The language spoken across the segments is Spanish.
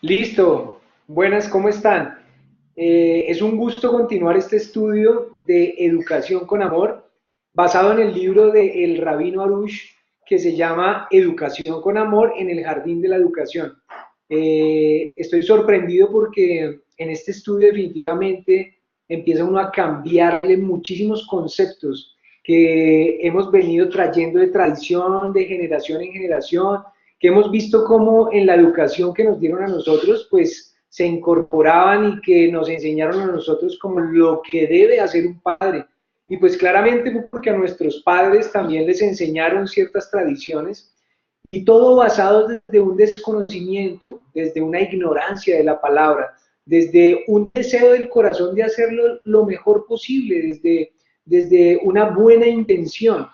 Listo, buenas, ¿cómo están? Es un gusto continuar este estudio de educación con amor, basado en el libro de el Rabino Arush, que se llama Educación con amor en el jardín de la educación. Estoy sorprendido porque en este estudio definitivamente empieza uno a cambiarle muchísimos conceptos que hemos venido trayendo de tradición, de generación en generación, que hemos visto cómo en la educación que nos dieron a nosotros, pues se incorporaban y que nos enseñaron a nosotros como lo que debe hacer un padre. Y pues claramente porque a nuestros padres también les enseñaron ciertas tradiciones y todo basado desde un desconocimiento, desde una ignorancia de la palabra, desde un deseo del corazón de hacerlo lo mejor posible, desde una buena intención.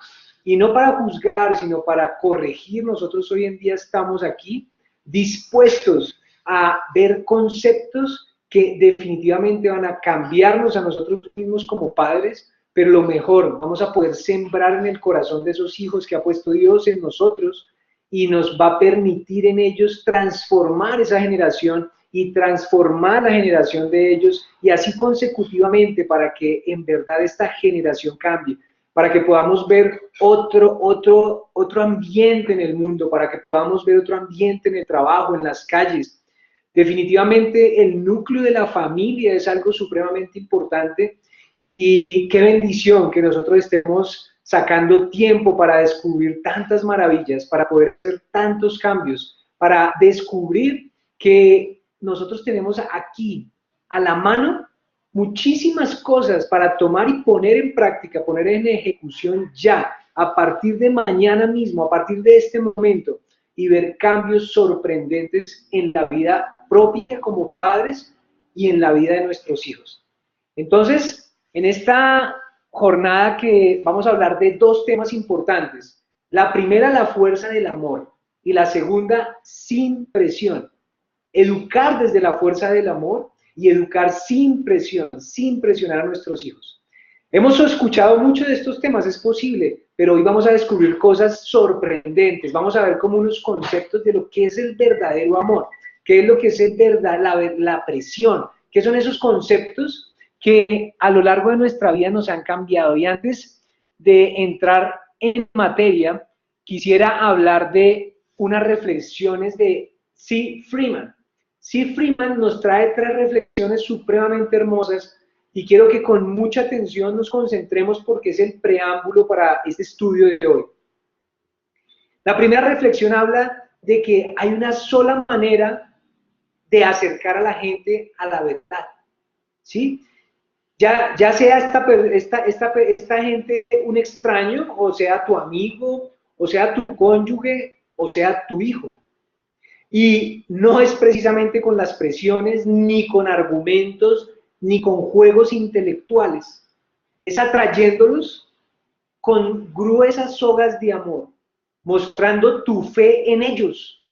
Y no para juzgar, sino para corregir. Nosotros hoy en día estamos aquí dispuestos a ver conceptos que definitivamente van a cambiarnos a nosotros mismos como padres, pero lo mejor, vamos a poder sembrar en el corazón de esos hijos que ha puesto Dios en nosotros y nos va a permitir en ellos transformar esa generación y transformar la generación de ellos y así consecutivamente para que en verdad esta generación cambie, para que podamos ver otro ambiente en el mundo, para que podamos ver otro ambiente en el trabajo, en las calles. Definitivamente el núcleo de la familia es algo supremamente importante y qué bendición que nosotros estemos sacando tiempo para descubrir tantas maravillas, para poder hacer tantos cambios, para descubrir que nosotros tenemos aquí a la mano muchísimas cosas para tomar y poner en práctica, poner en ejecución ya, a partir de mañana mismo, a partir de este momento, y ver cambios sorprendentes en la vida propia como padres y en la vida de nuestros hijos. Entonces, en esta jornada que vamos a hablar de dos temas importantes. La primera, la fuerza del amor, y la segunda, sin presión. Educar desde la fuerza del amor y educar sin presión, sin presionar a nuestros hijos. Hemos escuchado mucho de estos temas, es posible, pero hoy vamos a descubrir cosas sorprendentes. Vamos a ver como unos conceptos de lo que es el verdadero amor, qué es lo que es la presión, qué son esos conceptos que a lo largo de nuestra vida nos han cambiado. Y antes de entrar en materia, quisiera hablar de unas reflexiones de C. Freeman. C. Freeman nos trae tres reflexiones supremamente hermosas y quiero que con mucha atención nos concentremos porque es el preámbulo para este estudio de hoy. La primera reflexión habla de que hay una sola manera de acercar a la gente a la verdad, ¿sí? Ya sea esta gente un extraño, o sea tu amigo, o sea tu cónyuge, o sea tu hijo. Y no es precisamente con las presiones, ni con argumentos, ni con juegos intelectuales. Es atrayéndolos con gruesas sogas de amor, mostrando tu fe en ellos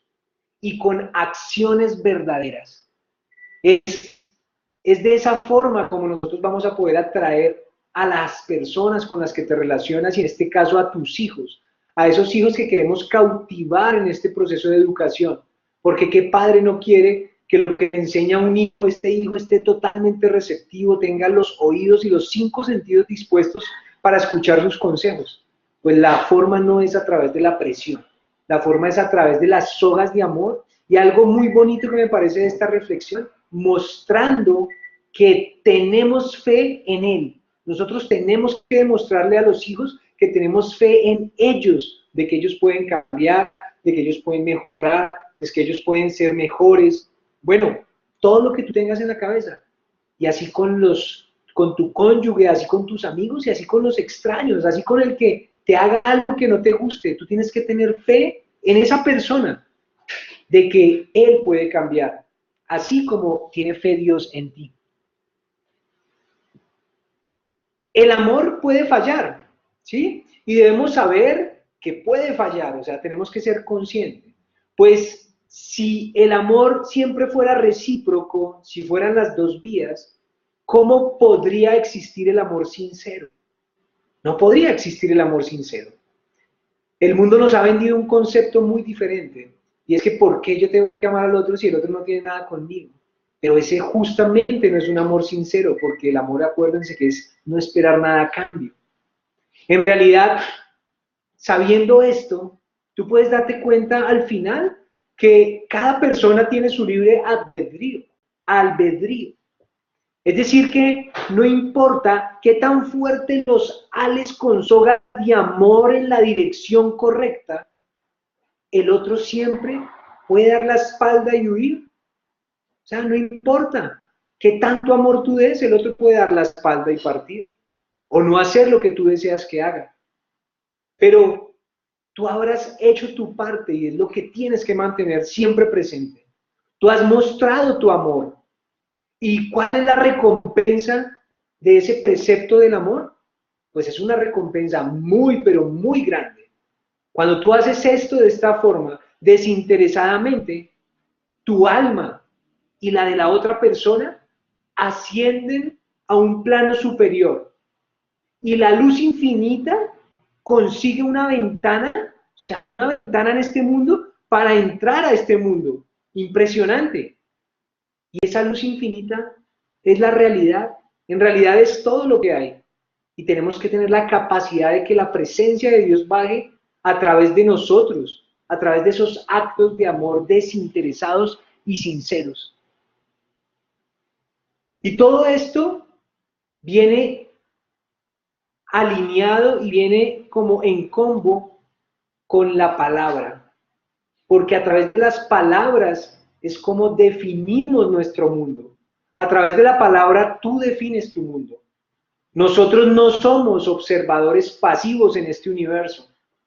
y con acciones verdaderas. Es, es de esa forma como nosotros vamos a poder atraer a las personas con las que te relacionas y en este caso a tus hijos, a esos hijos que queremos cautivar en este proceso de educación. Porque qué padre no quiere que lo que enseña a un hijo, este hijo esté totalmente receptivo, tenga los oídos y los cinco sentidos dispuestos para escuchar sus consejos. Pues la forma no es a través de la presión, la forma es a través de las sogas de amor y algo muy bonito que me parece de esta reflexión, mostrando que tenemos fe en Él. Nosotros tenemos que demostrarle a los hijos que tenemos fe en ellos, de que ellos pueden cambiar, de que ellos pueden mejorar, de que ellos pueden ser mejores. Bueno, todo lo que tú tengas en la cabeza. Y así con tu cónyuge, así con tus amigos y así con los extraños, así con el que te haga algo que no te guste. Tú tienes que tener fe en esa persona, de que Él puede cambiar, así como tiene fe Dios en ti. El amor puede fallar, ¿sí? Y debemos saber que puede fallar, o sea, tenemos que ser conscientes. Pues si el amor siempre fuera recíproco, si fueran las dos vías, ¿cómo podría existir el amor sincero? No podría existir el amor sincero. El mundo nos ha vendido un concepto muy diferente Y es que ¿por qué yo tengo que amar al otro si el otro no tiene nada conmigo? Pero ese justamente no es un amor sincero, porque el amor, acuérdense que es no esperar nada a cambio. En realidad, sabiendo esto, tú puedes darte cuenta al final que cada persona tiene su libre albedrío, albedrío. Es decir, que no importa qué tan fuerte los ales con soga de amor en la dirección correcta, el otro siempre puede dar la espalda y huir. O sea, no importa qué tanto amor tú des, el otro puede dar la espalda y partir, o no hacer lo que tú deseas que haga. Pero tú habrás hecho tu parte y es lo que tienes que mantener siempre presente. Tú has mostrado tu amor. ¿Y cuál es la recompensa de ese precepto del amor? Pues es una recompensa muy, pero muy grande. Cuando tú haces esto de esta forma, desinteresadamente, tu alma y la de la otra persona ascienden a un plano superior. Y la luz infinita consigue una ventana en este mundo para entrar a este mundo. Impresionante. Y esa luz infinita es la realidad. En realidad es todo lo que hay. Y tenemos que tener la capacidad de que la presencia de Dios baje a través de nosotros, a través de esos actos de amor desinteresados y sinceros. Y todo esto viene alineado y viene como en combo con la palabra. Porque a través de las palabras es como definimos nuestro mundo. A través de la palabra tú defines tu mundo. Nosotros no somos observadores pasivos en este universo.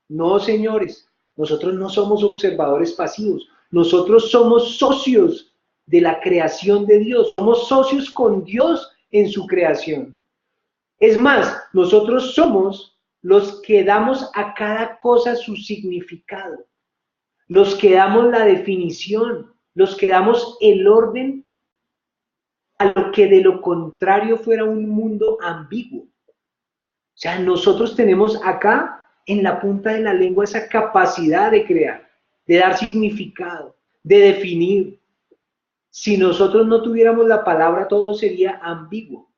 No, señores, nosotros no somos observadores pasivos. Nosotros somos socios de la creación de Dios. Somos socios con Dios en su creación. Es más, nosotros somos los que damos a cada cosa su significado, los que damos la definición, los que damos el orden a lo que de lo contrario fuera un mundo ambiguo. O sea, nosotros tenemos acá en la punta de la lengua esa capacidad de crear, de dar significado, de definir. Si nosotros no tuviéramos la palabra, todo sería ambiguo.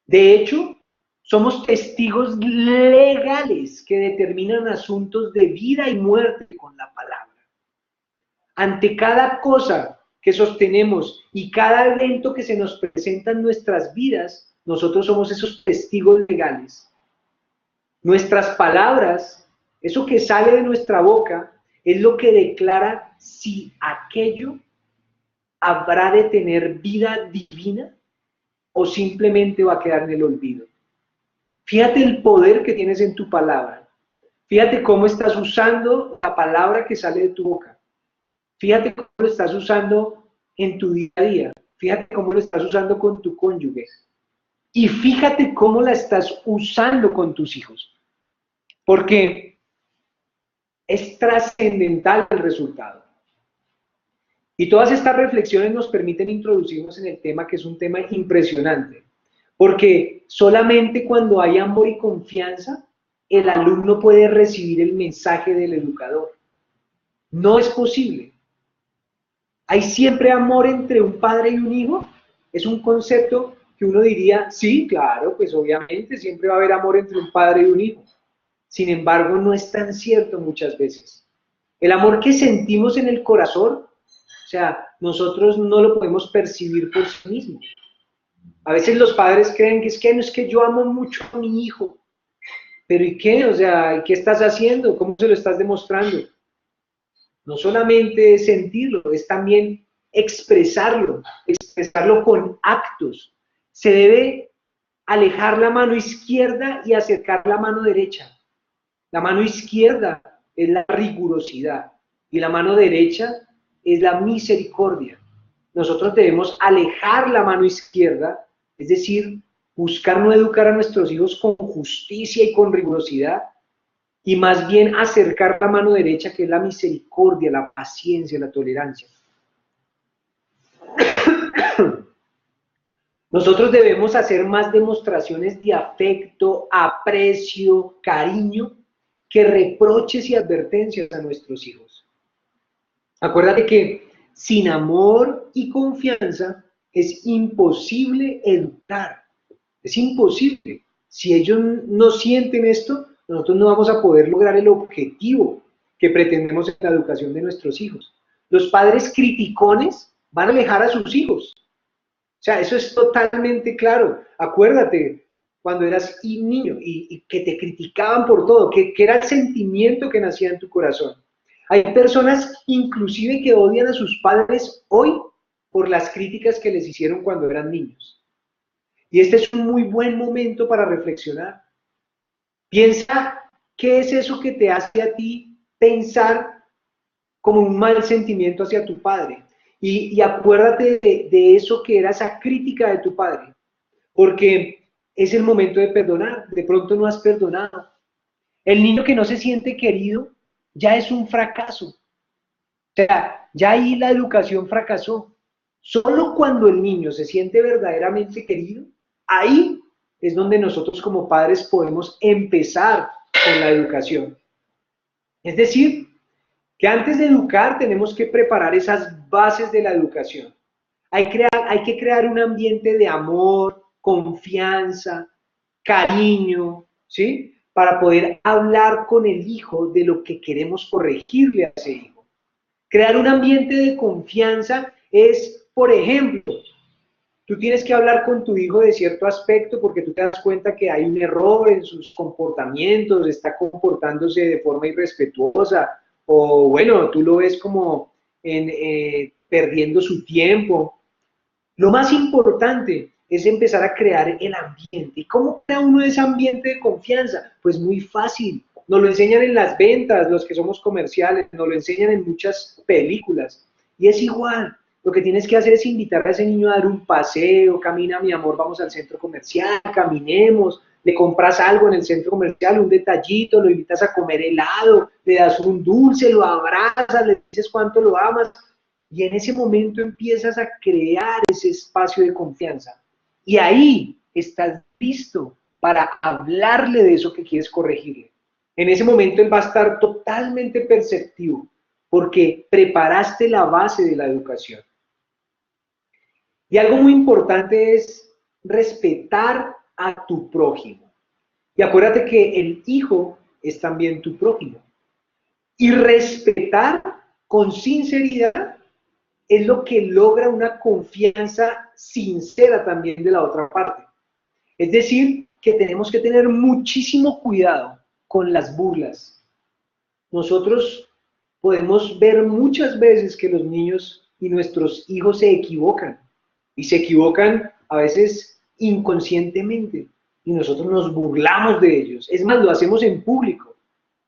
De hecho, somos testigos legales que determinan asuntos de vida y muerte con la palabra. Ante cada cosa que sostenemos y cada evento que se nos presenta en nuestras vidas, nosotros somos esos testigos legales. Nuestras palabras, eso que sale de nuestra boca, es lo que declara si aquello habrá de tener vida divina o simplemente va a quedar en el olvido. Fíjate el poder que tienes en tu palabra. Fíjate cómo estás usando la palabra que sale de tu boca. Fíjate cómo lo estás usando en tu día a día. Fíjate cómo lo estás usando con tu cónyuge. Y fíjate cómo la estás usando con tus hijos. Porque es trascendental el resultado. Y todas estas reflexiones nos permiten introducirnos en el tema, que es un tema impresionante. Porque solamente cuando hay amor y confianza, el alumno puede recibir el mensaje del educador. No es posible. ¿Hay siempre amor entre un padre y un hijo? Es un concepto que uno diría, sí, claro, pues obviamente siempre va a haber amor entre un padre y un hijo. Sin embargo, no es tan cierto muchas veces. El amor que sentimos en el corazón, o sea, nosotros no lo podemos percibir por sí mismo. A veces los padres creen que no es que yo amo mucho a mi hijo. Pero ¿y qué? O sea, ¿qué estás haciendo? ¿Cómo se lo estás demostrando? No solamente es sentirlo, es también expresarlo con actos. Se debe alejar la mano izquierda y acercar la mano derecha. La mano izquierda es la rigurosidad y la mano derecha es la misericordia. Nosotros debemos alejar la mano izquierda, es decir, buscar no educar a nuestros hijos con justicia y con rigurosidad, y más bien acercar la mano derecha, que es la misericordia, la paciencia, la tolerancia. Nosotros debemos hacer más demostraciones de afecto, aprecio, cariño, que reproches y advertencias a nuestros hijos. Acuérdate que sin amor y confianza es imposible educar. Es imposible. Si ellos no sienten esto, nosotros no vamos a poder lograr el objetivo que pretendemos en la educación de nuestros hijos. Los padres criticones van a alejar a sus hijos. O sea, eso es totalmente claro. Acuérdate cuando eras un niño y que te criticaban por todo, que era el sentimiento que nacía en tu corazón. Hay personas inclusive que odian a sus padres hoy por las críticas que les hicieron cuando eran niños. Y este es un muy buen momento para reflexionar. Piensa qué es eso que te hace a ti pensar como un mal sentimiento hacia tu padre. Y acuérdate de eso que era esa crítica de tu padre, porque es el momento de perdonar. De pronto no has perdonado. El niño que no se siente querido ya es un fracaso. O sea, ya ahí la educación fracasó. Solo cuando el niño se siente verdaderamente querido, ahí es donde nosotros como padres podemos empezar con la educación. Es decir, que antes de educar tenemos que preparar esas bases de la educación. Hay que crear un ambiente de amor, confianza, cariño, ¿sí? Para poder hablar con el hijo de lo que queremos corregirle a ese hijo. Crear un ambiente de confianza es, por ejemplo, tú tienes que hablar con tu hijo de cierto aspecto porque tú te das cuenta que hay un error en sus comportamientos, está comportándose de forma irrespetuosa, o bueno, tú lo ves como perdiendo su tiempo. Lo más importante es empezar a crear el ambiente. ¿Y cómo crea uno ese ambiente de confianza? Pues muy fácil. Nos lo enseñan en las ventas, los que somos comerciales, nos lo enseñan en muchas películas. Y es igual. Lo que tienes que hacer es invitar a ese niño a dar un paseo, camina mi amor, vamos al centro comercial, caminemos, le compras algo en el centro comercial, un detallito, lo invitas a comer helado, le das un dulce, lo abrazas, le dices cuánto lo amas, y en ese momento empiezas a crear ese espacio de confianza. Y ahí estás listo para hablarle de eso que quieres corregirle. En ese momento él va a estar totalmente perceptivo, porque preparaste la base de la educación. Y algo muy importante es respetar a tu prójimo. Y acuérdate que el hijo es también tu prójimo. Y respetar con sinceridad es lo que logra una confianza sincera también de la otra parte. Es decir, que tenemos que tener muchísimo cuidado con las burlas. Nosotros podemos ver muchas veces que los niños y nuestros hijos se equivocan. Y se equivocan a veces inconscientemente. Y nosotros nos burlamos de ellos. Es más, lo hacemos en público.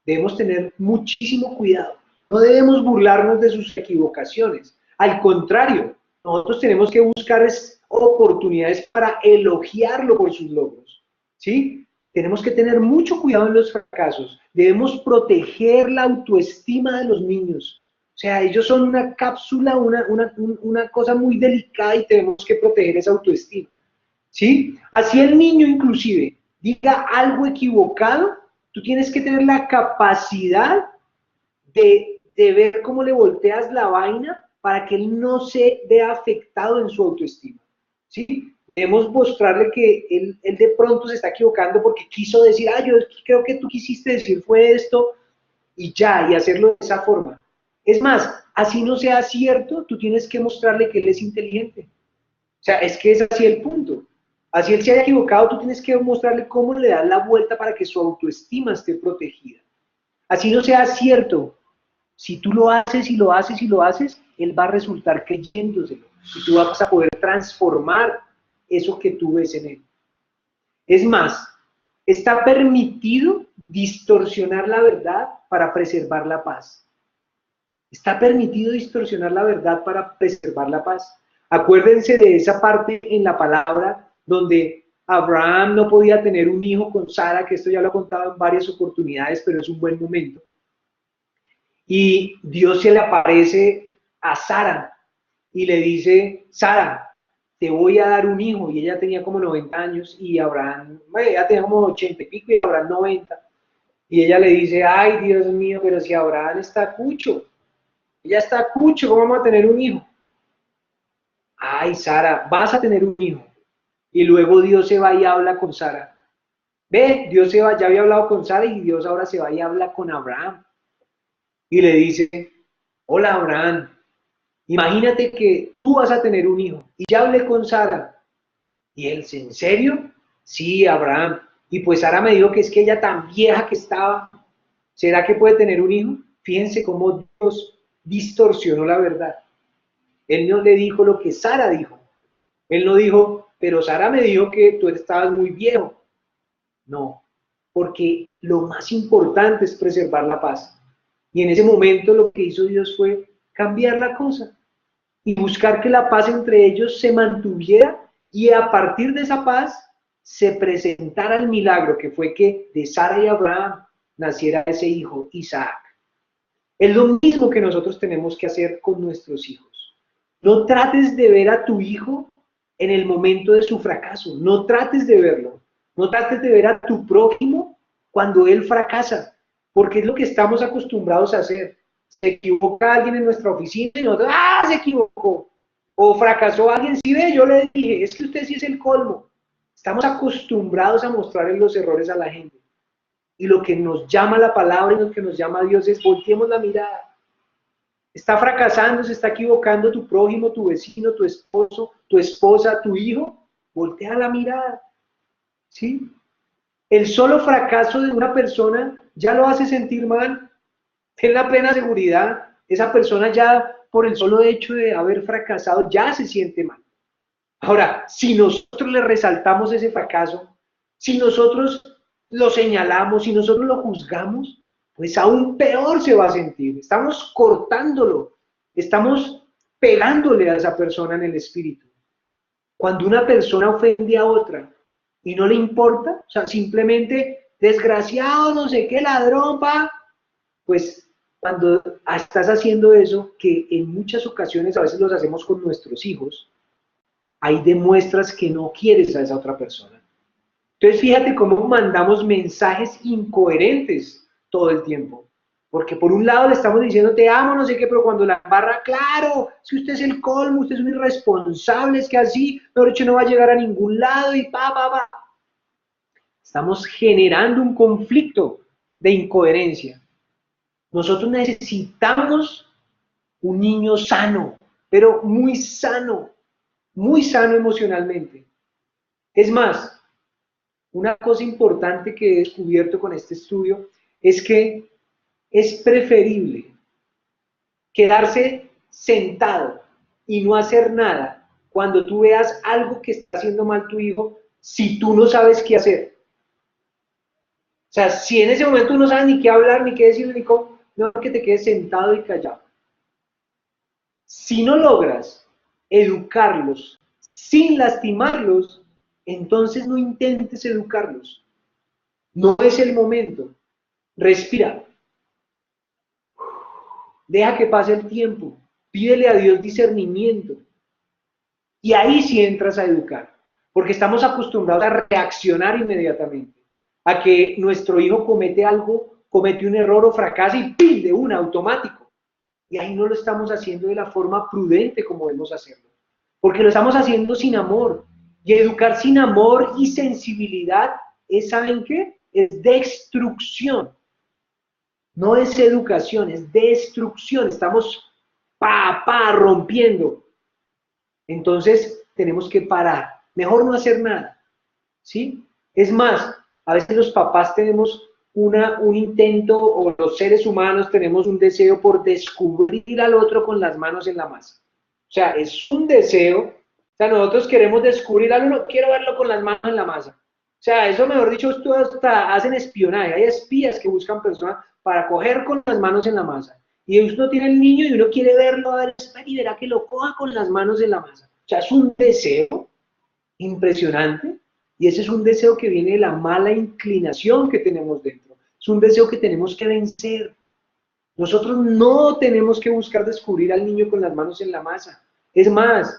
Debemos tener muchísimo cuidado. No debemos burlarnos de sus equivocaciones. Al contrario, nosotros tenemos que buscar oportunidades para elogiarlo por sus logros. ¿Sí? Tenemos que tener mucho cuidado en los fracasos. Debemos proteger la autoestima de los niños. O sea, ellos son una cápsula, una cosa muy delicada y tenemos que proteger esa autoestima. ¿Sí? Así el niño inclusive diga algo equivocado, tú tienes que tener la capacidad de ver cómo le volteas la vaina para que él no se vea afectado en su autoestima. ¿Sí? Debemos mostrarle que él de pronto se está equivocando porque quiso decir, yo creo que tú quisiste decir fue esto, y ya, y hacerlo de esa forma. Es más, así no sea cierto, tú tienes que mostrarle que él es inteligente. O sea, es que es así el punto. Así él se haya equivocado, tú tienes que mostrarle cómo le das la vuelta para que su autoestima esté protegida. Así no sea cierto. Si tú lo haces y lo haces y lo haces, él va a resultar creyéndoselo. Y tú vas a poder transformar eso que tú ves en él. Es más, está permitido distorsionar la verdad para preservar la paz. Está permitido distorsionar la verdad para preservar la paz. Acuérdense de esa parte en la palabra donde Abraham no podía tener un hijo con Sara, que esto ya lo he contado en varias oportunidades, pero es un buen momento. Y Dios se le aparece a Sara y le dice, Sara, te voy a dar un hijo. Y ella tenía como 90 años y Abraham, bueno, ella tenía como 80 y pico y Abraham 90. Y ella le dice, ay Dios mío, pero si Abraham está cucho. Ella está cucho, ¿cómo vamos a tener un hijo? Ay, Sara, vas a tener un hijo. Y luego Dios se va y habla con Sara. Ve, Dios se va, ya había hablado con Sara y Dios ahora se va y habla con Abraham. Y le dice, hola Abraham, imagínate que tú vas a tener un hijo. Y ya hablé con Sara. Y él dice, ¿en serio? Sí, Abraham. Y pues Sara me dijo que es que ella tan vieja que estaba, ¿será que puede tener un hijo? Fíjense cómo Dios distorsionó la verdad. Él no le dijo lo que Sara dijo. Él no dijo, pero Sara me dijo que tú estabas muy viejo. No, porque lo más importante es preservar la paz. Y en ese momento lo que hizo Dios fue cambiar la cosa y buscar que la paz entre ellos se mantuviera y a partir de esa paz se presentara el milagro que fue que de Sara y Abraham naciera ese hijo, Isaac. Es lo mismo que nosotros tenemos que hacer con nuestros hijos. No trates de ver a tu hijo en el momento de su fracaso, no trates de verlo, no trates de ver a tu prójimo cuando él fracasa, porque es lo que estamos acostumbrados a hacer. Se equivoca alguien en nuestra oficina y nosotros, ¡ah, se equivocó! O fracasó alguien, sí ve, yo le dije, es que usted sí es el colmo. Estamos acostumbrados a mostrarle los errores a la gente. Y lo que nos llama la palabra y lo que nos llama Dios es volteemos la mirada. Está fracasando, se está equivocando tu prójimo, tu vecino, tu esposo, tu esposa, tu hijo. Voltea la mirada. ¿Sí? El solo fracaso de una persona ya lo hace sentir mal. Ten la plena seguridad. Esa persona ya, por el solo hecho de haber fracasado, ya se siente mal. Ahora, si nosotros le resaltamos ese fracaso, si nosotros lo señalamos, si nosotros lo juzgamos, pues aún peor se va a sentir. Estamos cortándolo, estamos pegándole a esa persona en el espíritu. Cuando una persona ofende a otra y no le importa, o sea, simplemente desgraciado, no sé qué, ladrón, pa, pues cuando estás haciendo eso, que en muchas ocasiones a veces los hacemos con nuestros hijos, ahí demuestras que no quieres a esa otra persona. Entonces fíjate cómo mandamos mensajes incoherentes todo el tiempo. Porque por un lado le estamos diciendo te amo, no sé qué, pero cuando la barra, claro, es que usted es el colmo, usted es un irresponsable, es que así, mejor dicho, no va a llegar a ningún lado y pa. Estamos generando un conflicto de incoherencia. Nosotros necesitamos un niño sano, pero muy sano emocionalmente. Es más, una cosa importante que he descubierto con este estudio es que es preferible quedarse sentado y no hacer nada cuando tú veas algo que está haciendo mal tu hijo si tú no sabes qué hacer. O sea, si en ese momento no sabes ni qué hablar, ni qué decir, ni cómo, no que te quedes sentado y callado. Si no logras educarlos sin lastimarlos, entonces no intentes educarlos. No es el momento. Respira. Deja que pase el tiempo. Pídele a Dios discernimiento. Y ahí sí entras a educar. Porque estamos acostumbrados a reaccionar inmediatamente. A que nuestro hijo comete algo, comete un error o fracasa y ¡pim! De una, automático. Y ahí no lo estamos haciendo de la forma prudente como debemos hacerlo. Porque lo estamos haciendo sin amor. Y educar sin amor y sensibilidad es, ¿saben qué? Es destrucción. No es educación, es destrucción. Estamos rompiendo. Entonces tenemos que parar. Mejor no hacer nada. ¿Sí? Es más, a veces los papás tenemos un intento, o los seres humanos tenemos un deseo por descubrir al otro con las manos en la masa. O sea, es un deseo. O sea, nosotros queremos descubrir al uno, quiero verlo con las manos en la masa. O sea, eso mejor dicho, hasta hacen espionaje. Hay espías que buscan personas para coger con las manos en la masa. Y uno tiene el niño y uno quiere verlo, a ver, y verá que lo coja con las manos en la masa. O sea, es un deseo impresionante. Y ese es un deseo que viene de la mala inclinación que tenemos dentro. Es un deseo que tenemos que vencer. Nosotros no tenemos que buscar descubrir al niño con las manos en la masa. Es más,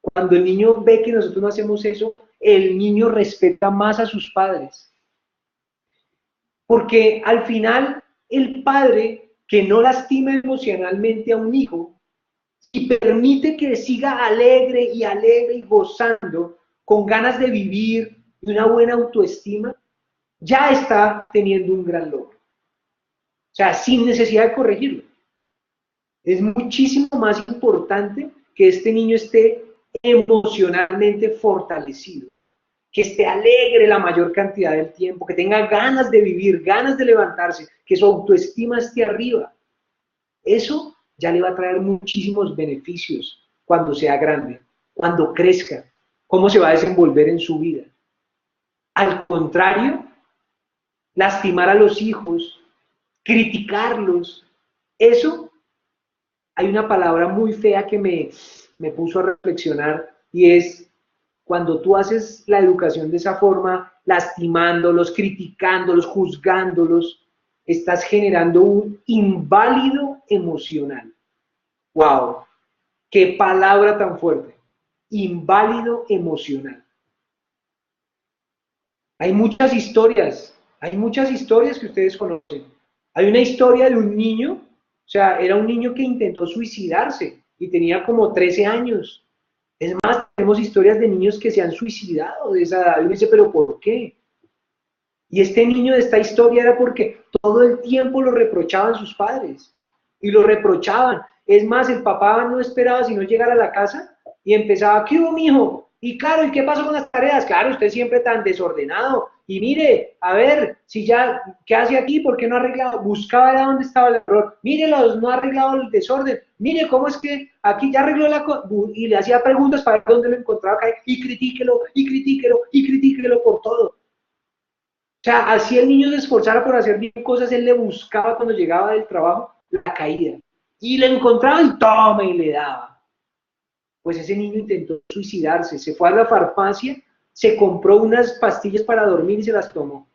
cuando el niño ve que nosotros no hacemos eso, el niño respeta más a sus padres. Porque al final, el padre que no lastima emocionalmente a un hijo y permite que siga alegre y gozando, con ganas de vivir y una buena autoestima, ya está teniendo un gran logro. O sea, sin necesidad de corregirlo. Es muchísimo más importante que este niño esté emocionalmente fortalecido, que esté alegre la mayor cantidad del tiempo, que tenga ganas de vivir, ganas de levantarse, que su autoestima esté arriba. Eso ya le va a traer muchísimos beneficios cuando sea grande, cuando crezca, cómo se va a desenvolver en su vida. Al contrario, lastimar a los hijos, criticarlos, eso, hay una palabra muy fea que me puso a reflexionar y es cuando tú haces la educación de esa forma, lastimándolos, criticándolos, juzgándolos, estás generando un inválido emocional. ¡Wow! ¡Qué palabra tan fuerte! Inválido emocional. Hay muchas historias que ustedes conocen. Hay una historia de un niño, o sea, era un niño que intentó suicidarse y tenía como 13 años. Es más, tenemos historias de niños que se han suicidado de esa edad. Y uno dice, ¿pero por qué? Y este niño de esta historia era porque todo el tiempo lo reprochaban sus padres. Y lo reprochaban. Es más, el papá no esperaba sino llegar a la casa y empezaba, ¿qué hubo, mijo? Y claro, ¿y qué pasó con las tareas? Claro, usted siempre tan desordenado. Y mire, a ver, si ya, ¿qué hace aquí? ¿Por qué no ha arreglado? Buscaba era dónde estaba el error. Mírelos, no ha arreglado el desorden. Mire cómo es que aquí ya arregló la cosa. Y le hacía preguntas para ver dónde lo encontraba. Y critíquelo, y critíquelo, y critíquelo por todo. O sea, así el niño se esforzara por hacer bien cosas, él le buscaba cuando llegaba del trabajo la caída. Y le encontraba y toma y le daba. Pues ese niño intentó suicidarse, se fue a la farmacia, se compró unas pastillas para dormir y se las tomó.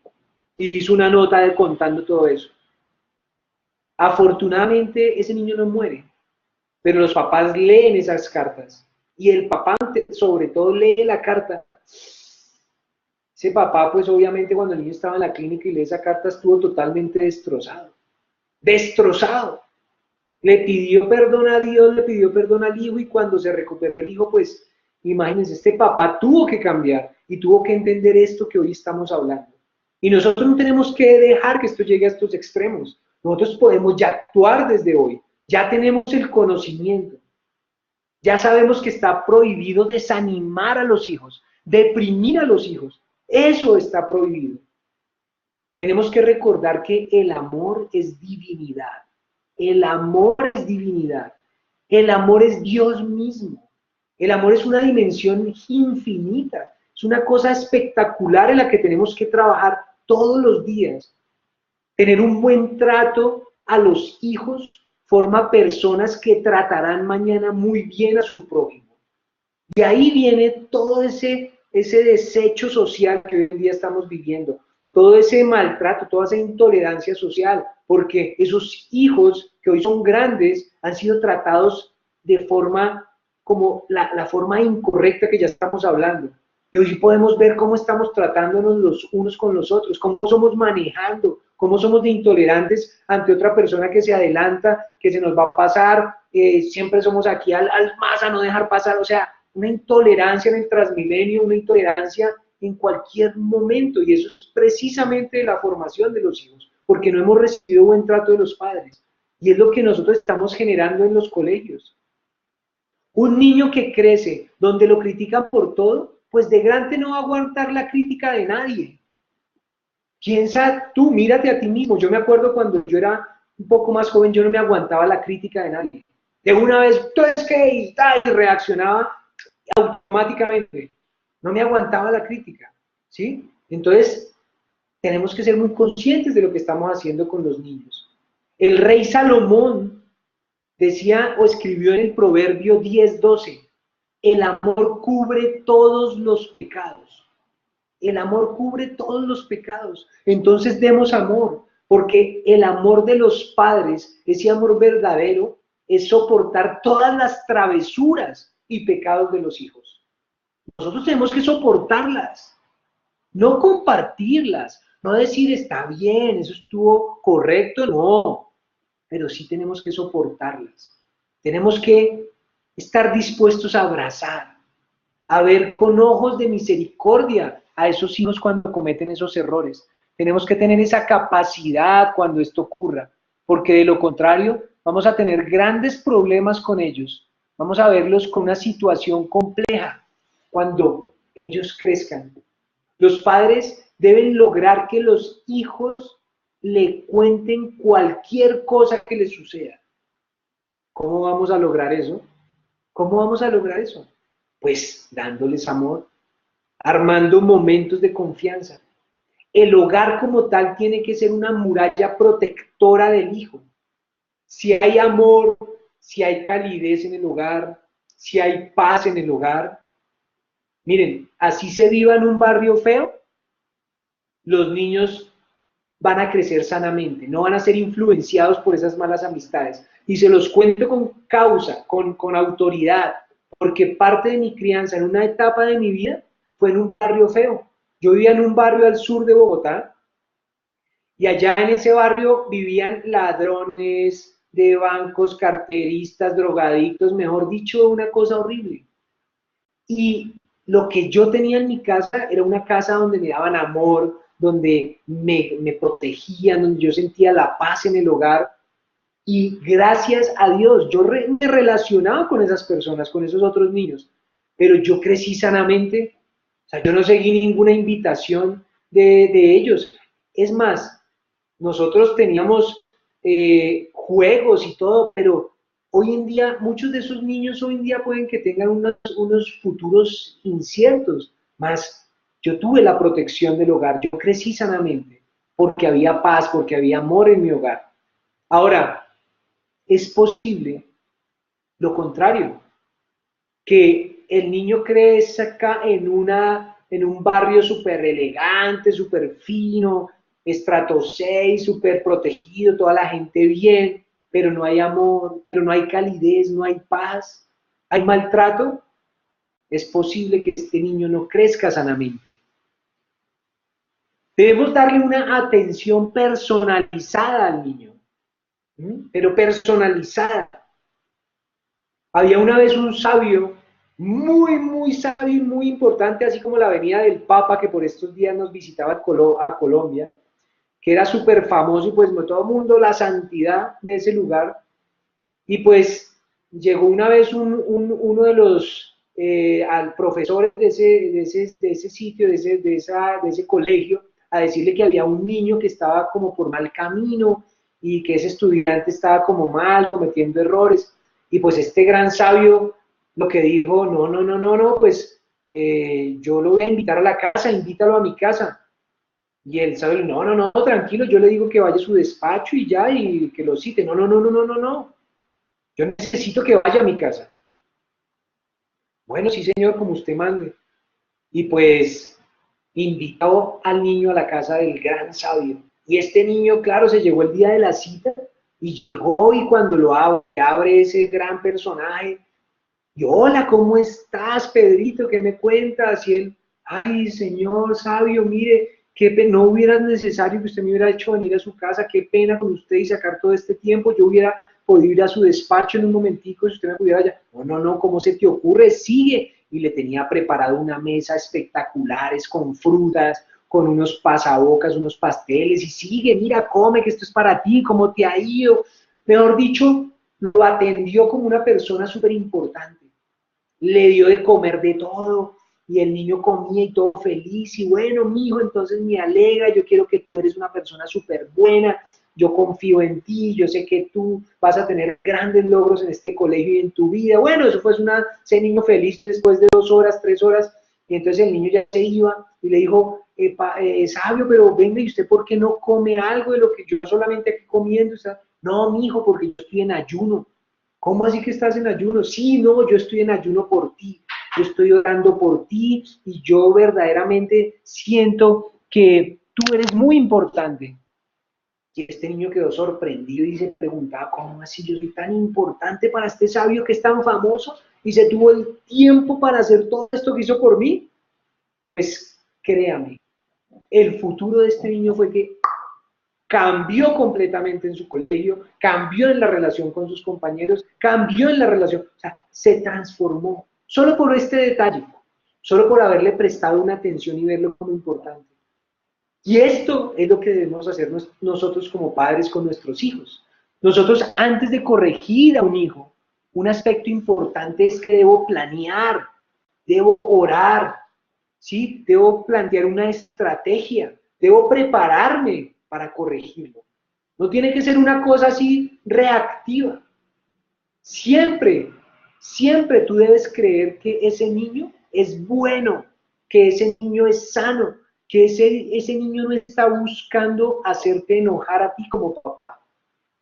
Y hizo una nota contando todo eso. Afortunadamente ese niño no muere, pero los papás leen esas cartas. Y el papá sobre todo lee la carta. Ese papá, pues obviamente cuando el niño estaba en la clínica y lee esa carta estuvo totalmente destrozado. Destrozado. Le pidió perdón a Dios, le pidió perdón al hijo y cuando se recuperó el hijo, pues imagínense, este papá tuvo que cambiar y tuvo que entender esto que hoy estamos hablando. Y nosotros no tenemos que dejar que esto llegue a estos extremos. Nosotros podemos ya actuar desde hoy. Ya tenemos el conocimiento. Ya sabemos que está prohibido desanimar a los hijos, deprimir a los hijos. Eso está prohibido. Tenemos que recordar que el amor es divinidad. El amor es divinidad. El amor es Dios mismo. El amor es una dimensión infinita. Es una cosa espectacular en la que tenemos que trabajar todos los días. Tener un buen trato a los hijos forma personas que tratarán mañana muy bien a su prójimo. De ahí viene todo ese desecho social que hoy en día estamos viviendo, todo ese maltrato, toda esa intolerancia social, porque esos hijos que hoy son grandes han sido tratados de forma como la forma incorrecta que ya estamos hablando. Y hoy podemos ver cómo estamos tratándonos los unos con los otros, cómo somos manejando, cómo somos de intolerantes ante otra persona que se adelanta, que se nos va a pasar, siempre somos aquí al más a no dejar pasar, o sea, una intolerancia en el Transmilenio, una intolerancia en cualquier momento, y eso es precisamente la formación de los hijos, porque no hemos recibido buen trato de los padres, y es lo que nosotros estamos generando en los colegios. Un niño que crece donde lo critican por todo, pues de grande no va a aguantar la crítica de nadie. Piensa tú, mírate a ti mismo. Yo me acuerdo cuando yo era un poco más joven, yo no me aguantaba la crítica de nadie. De una vez, tú es que y tal, y reaccionaba automáticamente. No me aguantaba la crítica, ¿sí? Entonces, tenemos que ser muy conscientes de lo que estamos haciendo con los niños. El rey Salomón decía o escribió en el Proverbio 10:12, el amor cubre todos los pecados. El amor cubre todos los pecados. Entonces demos amor, porque el amor de los padres, ese amor verdadero, es soportar todas las travesuras y pecados de los hijos. Nosotros tenemos que soportarlas, no compartirlas, no decir está bien, eso estuvo correcto, no. pero sí tenemos que soportarlas. Tenemos que estar dispuestos a abrazar, a ver con ojos de misericordia a esos hijos cuando cometen esos errores. Tenemos que tener esa capacidad cuando esto ocurra, porque de lo contrario vamos a tener grandes problemas con ellos. Vamos a verlos con una situación compleja cuando ellos crezcan. Los padres deben lograr que los hijos le cuenten cualquier cosa que les suceda. ¿Cómo vamos a lograr eso? ¿Cómo vamos a lograr eso? Pues dándoles amor, armando momentos de confianza. El hogar como tal tiene que ser una muralla protectora del hijo. Si hay amor, si hay calidez en el hogar, si hay paz en el hogar, miren, así se viva en un barrio feo, los niños van a crecer sanamente, no van a ser influenciados por esas malas amistades. Y se los cuento con causa, con autoridad, porque parte de mi crianza en una etapa de mi vida fue en un barrio feo. Yo vivía en un barrio al sur de Bogotá y allá en ese barrio vivían ladrones de bancos, carteristas, drogadictos, mejor dicho, una cosa horrible. Y lo que yo tenía en mi casa era una casa donde me daban amor, donde me protegían, donde yo sentía la paz en el hogar. Y gracias a Dios, me relacionaba con esas personas, con esos otros niños, pero yo crecí sanamente, o sea, yo no seguí ninguna invitación de ellos. Es más, nosotros teníamos juegos y todo, pero hoy en día, muchos de esos niños hoy en día pueden que tengan unos futuros inciertos, más yo tuve la protección del hogar, yo crecí sanamente, porque había paz, porque había amor en mi hogar. Ahora, es posible lo contrario, que el niño crezca en un barrio súper elegante, súper fino, estrato 6, súper protegido, toda la gente bien, pero no hay amor, pero no hay calidez, no hay paz, hay maltrato. Es posible que este niño no crezca sanamente. Debemos darle una atención personalizada al niño, pero personalizada. Había una vez un sabio, muy sabio y muy importante, así como la venida del Papa, que por estos días nos visitaba a Colombia, que era súper famoso y pues todo el mundo la santidad de ese lugar. Y pues llegó una vez uno de los al profesores de ese sitio, de ese colegio, a decirle que había un niño que estaba como por mal camino y que ese estudiante estaba como mal, cometiendo errores. Y pues este gran sabio lo que dijo, no, pues yo lo voy a invitar a la casa, invítalo a mi casa. Y el sabio, no, tranquilo, yo le digo que vaya a su despacho y ya, y que lo cite. No. Yo necesito que vaya a mi casa. Bueno, sí, señor, como usted mande. Y pues invitó al niño a la casa del gran sabio. Y este niño, claro, se llegó el día de la cita y llegó y cuando lo abre ese gran personaje, y hola, ¿cómo estás, Pedrito? ¿Qué me cuentas? Y él, ay, señor sabio, mire, no hubiera necesario que usted me hubiera hecho venir a su casa, qué pena con usted y sacar todo este tiempo, yo hubiera podido ir a su despacho en un momentico si usted me pudiera allá. No, ¿cómo se te ocurre? Sigue. Y le tenía preparado una mesa espectaculares con frutas, con unos pasabocas, unos pasteles, y sigue, mira, come, que esto es para ti, cómo te ha ido. Mejor dicho, lo atendió como una persona súper importante, le dio de comer de todo y el niño comía y todo feliz y bueno, mijo, entonces me alegra, yo quiero que tú eres una persona súper buena, yo confío en ti, yo sé que tú vas a tener grandes logros en este colegio y en tu vida. Bueno, eso fue ese niño feliz después de 2 horas, 3 horas, y entonces el niño ya se iba y le dijo, sabio, pero venga, ¿y usted por qué no come algo de lo que yo solamente aquí comiendo? No, mijo, porque yo estoy en ayuno. ¿Cómo así que estás en ayuno? Sí, no, yo estoy en ayuno por ti, yo estoy orando por ti y yo verdaderamente siento que tú eres muy importante. Y este niño quedó sorprendido y se preguntaba, ¿cómo así yo soy tan importante para este sabio que es tan famoso y se tuvo el tiempo para hacer todo esto que hizo por mí? Pues créame, el futuro de este niño fue que cambió completamente en su colegio, cambió en la relación con sus compañeros, cambió en la relación, o sea, se transformó, solo por este detalle, solo por haberle prestado una atención y verlo como importante. Y esto es lo que debemos hacer nosotros como padres con nuestros hijos. Nosotros, antes de corregir a un hijo, un aspecto importante es que debo planear, debo orar, ¿sí? Debo plantear una estrategia, debo prepararme para corregirlo. No tiene que ser una cosa así reactiva. Siempre, siempre tú debes creer que ese niño es bueno, que ese niño es sano, que ese niño no está buscando hacerte enojar a ti como papá.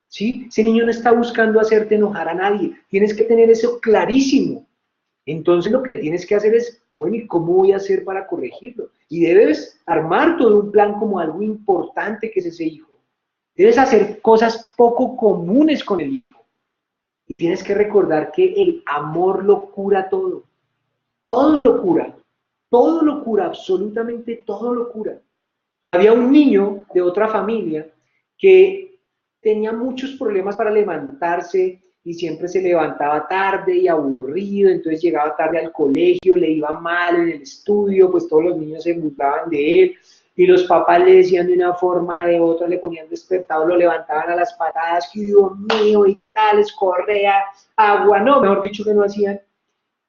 ¿Sí? Ese niño no está buscando hacerte enojar a nadie. Tienes que tener eso clarísimo. Entonces lo que tienes que hacer es, bueno, ¿y cómo voy a hacer para corregirlo? Y debes armar todo un plan como algo importante que es ese hijo. Debes hacer cosas poco comunes con el hijo. Y tienes que recordar que el amor lo cura todo. Todo lo cura. Todo lo cura, absolutamente todo lo cura. Había un niño de otra familia que tenía muchos problemas para levantarse y siempre se levantaba tarde y aburrido, entonces llegaba tarde al colegio, le iba mal en el estudio, pues todos los niños se burlaban de él y los papás le decían de una forma o de otra, le ponían despertado, lo levantaban a las patadas, que Dios mío y tales, correa, agua, no, mejor dicho que no hacían.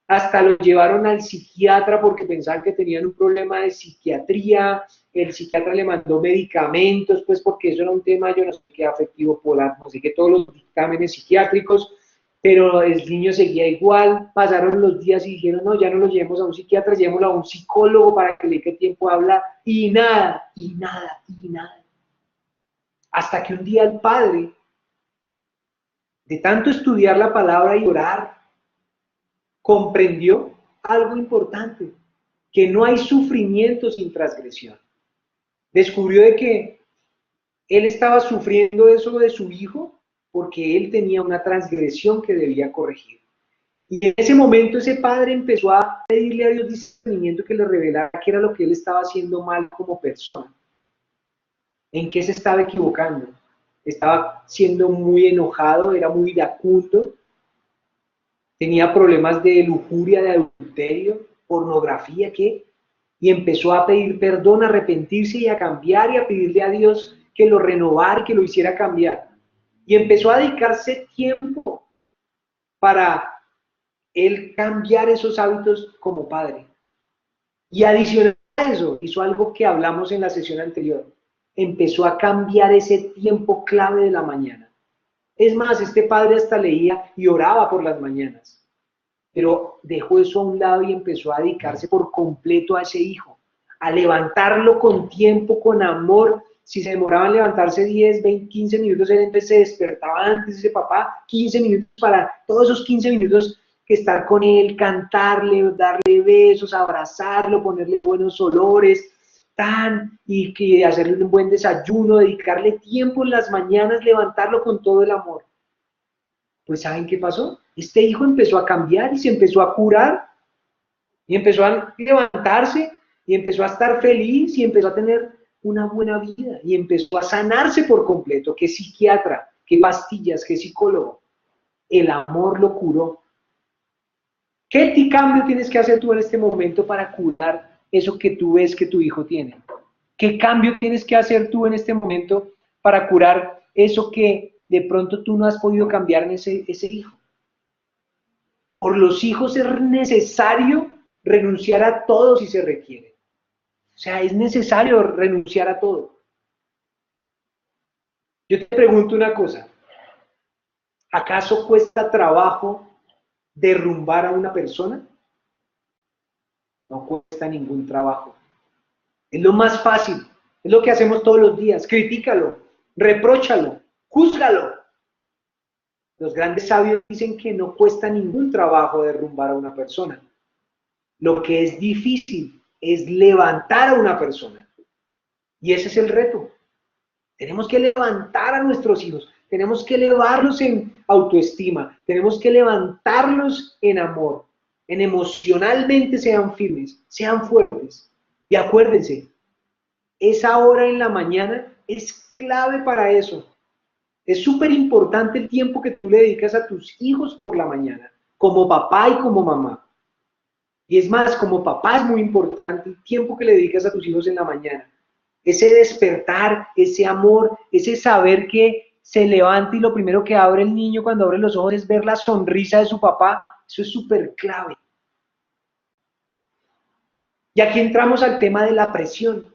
Hasta lo llevaron al psiquiatra porque pensaban que tenían un problema de psiquiatría, el psiquiatra le mandó medicamentos, pues porque eso era un tema, yo no sé qué, afectivo polar, no sé qué, todos los dictámenes psiquiátricos, pero el niño seguía igual, pasaron los días y dijeron, no, ya no lo llevemos a un psiquiatra, llevémoslo a un psicólogo para que le dé tiempo a hablar, y nada, y nada, y nada. Hasta que un día el padre, de tanto estudiar la palabra y orar, comprendió algo importante, que no hay sufrimiento sin transgresión. Descubrió de que él estaba sufriendo eso de su hijo porque él tenía una transgresión que debía corregir. Y en ese momento ese padre empezó a pedirle a Dios discernimiento que le revelara qué era lo que él estaba haciendo mal como persona, en qué se estaba equivocando. Estaba siendo muy enojado, era muy iracundo, tenía problemas de lujuria, de adulterio, pornografía, ¿qué? Y empezó a pedir perdón, a arrepentirse y a cambiar y a pedirle a Dios que lo renovara, que lo hiciera cambiar. Y empezó a dedicarse tiempo para él cambiar esos hábitos como padre. Y adicional a eso, hizo algo que hablamos en la sesión anterior. Empezó a cambiar ese tiempo clave de la mañana. Es más, este padre hasta leía y oraba por las mañanas. Pero dejó eso a un lado y empezó a dedicarse por completo a ese hijo, a levantarlo con tiempo, con amor. Si se demoraba en levantarse 10, 20, 15 minutos, él entonces se despertaba antes, ese papá, 15 minutos para todos esos 15 minutos que estar con él, cantarle, darle besos, abrazarlo, ponerle buenos olores, y que hacerle un buen desayuno, dedicarle tiempo en las mañanas, levantarlo con todo el amor. Pues ¿saben qué pasó? Este hijo empezó a cambiar y se empezó a curar y empezó a levantarse y empezó a estar feliz y empezó a tener una buena vida y empezó a sanarse por completo. ¿Qué psiquiatra? ¿Qué pastillas? ¿Qué psicólogo? El amor lo curó. ¿Qué cambio tienes que hacer tú en este momento para curar eso que tú ves que tu hijo tiene? ¿Qué cambio tienes que hacer tú en este momento para curar eso que de pronto tú no has podido cambiar en ese hijo? Por los hijos es necesario renunciar a todo si se requiere. O sea, es necesario renunciar a todo. Yo te pregunto una cosa, ¿acaso cuesta trabajo derrumbar a una persona? No cuesta ningún trabajo. Es lo más fácil, es lo que hacemos todos los días. Critícalo, repróchalo, júzgalo. Los grandes sabios dicen que no cuesta ningún trabajo derrumbar a una persona. Lo que es difícil es levantar a una persona. Y ese es el reto. Tenemos que levantar a nuestros hijos, tenemos que elevarlos en autoestima, tenemos que levantarlos en amor, en emocionalmente sean firmes, sean fuertes. Y acuérdense, esa hora en la mañana es clave para eso. Es súper importante el tiempo que tú le dedicas a tus hijos por la mañana, como papá y como mamá. Y es más, como papá es muy importante el tiempo que le dedicas a tus hijos en la mañana. Ese despertar, ese amor, ese saber que se levanta y lo primero que abre el niño cuando abre los ojos es ver la sonrisa de su papá. Eso es súper clave. Y aquí entramos al tema de la presión,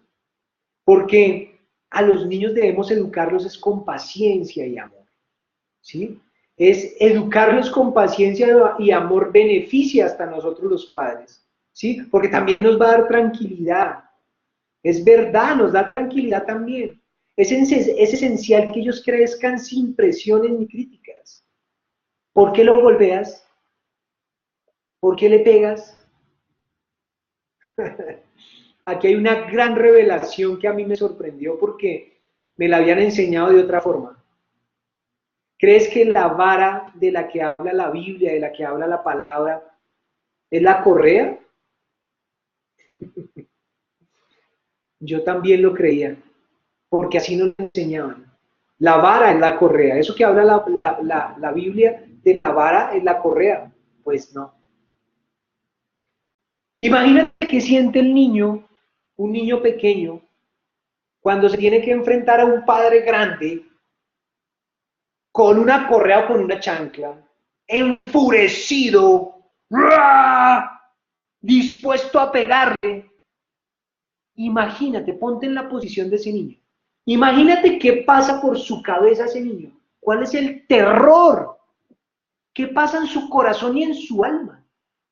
porque a los niños debemos educarlos es con paciencia y amor, ¿sí? Es educarlos con paciencia y amor beneficia hasta nosotros los padres, ¿sí? Porque también nos va a dar tranquilidad. Es verdad, nos da tranquilidad también. Es esencial que ellos crezcan sin presiones ni críticas. ¿Por qué lo golpeas? ¿Por qué le pegas? Aquí hay una gran revelación que a mí me sorprendió porque me la habían enseñado de otra forma. ¿Crees que la vara de la que habla la Biblia, de la que habla la palabra, es la correa? Yo también lo creía, porque así nos lo enseñaban. La vara es la correa. Eso que habla la Biblia de la vara es la correa. Pues no. Imagínate qué siente el niño, un niño pequeño, cuando se tiene que enfrentar a un padre grande con una correa o con una chancla, enfurecido, dispuesto a pegarle. Imagínate, ponte en la posición de ese niño. Imagínate qué pasa por su cabeza ese niño. ¿Cuál es el terror? ¿Qué pasa en su corazón y en su alma?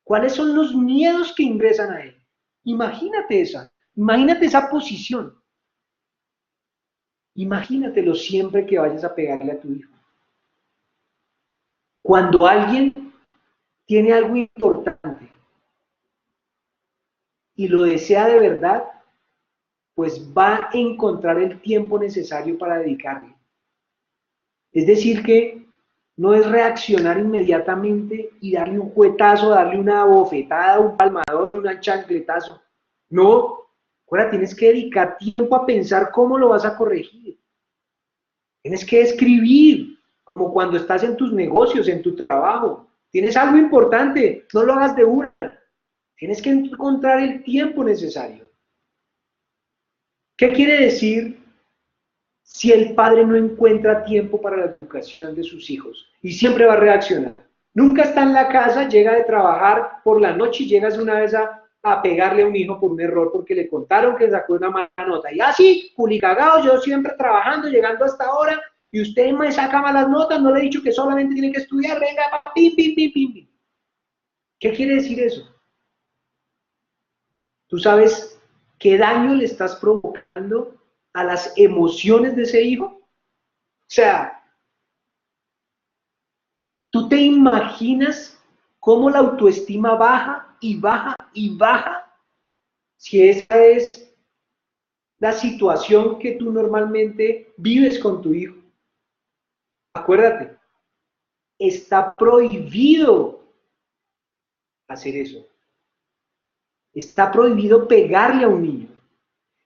¿Cuáles son los miedos que ingresan a él? Imagínate esa posición. Imagínatelo siempre que vayas a pegarle a tu hijo. Cuando alguien tiene algo importante y lo desea de verdad, pues va a encontrar el tiempo necesario para dedicarle. Es decir, que no es reaccionar inmediatamente y darle un juetazo, darle una bofetada, un palmador, un chancletazo. No, ahora tienes que dedicar tiempo a pensar cómo lo vas a corregir. Tienes que escribir, como cuando estás en tus negocios, en tu trabajo. Tienes algo importante, no lo hagas de una. Tienes que encontrar el tiempo necesario. ¿Qué quiere decir si el padre no encuentra tiempo para la educación de sus hijos? Y siempre va a reaccionar. Nunca está en la casa, llega de trabajar por la noche y llegas una vez a pegarle a un hijo por un error porque le contaron que sacó una mala nota. Y así, culicagado, yo siempre trabajando, llegando hasta ahora, y usted me saca malas notas, no le he dicho que solamente tiene que estudiar, venga, pim, pim, pim, pim, pim. ¿Qué quiere decir eso? ¿Tú sabes qué daño le estás provocando a las emociones de ese hijo? O sea, ¿tú te imaginas cómo la autoestima baja y baja y baja si esa es la situación que tú normalmente vives con tu hijo? Acuérdate, está prohibido hacer eso. Está prohibido pegarle a un niño.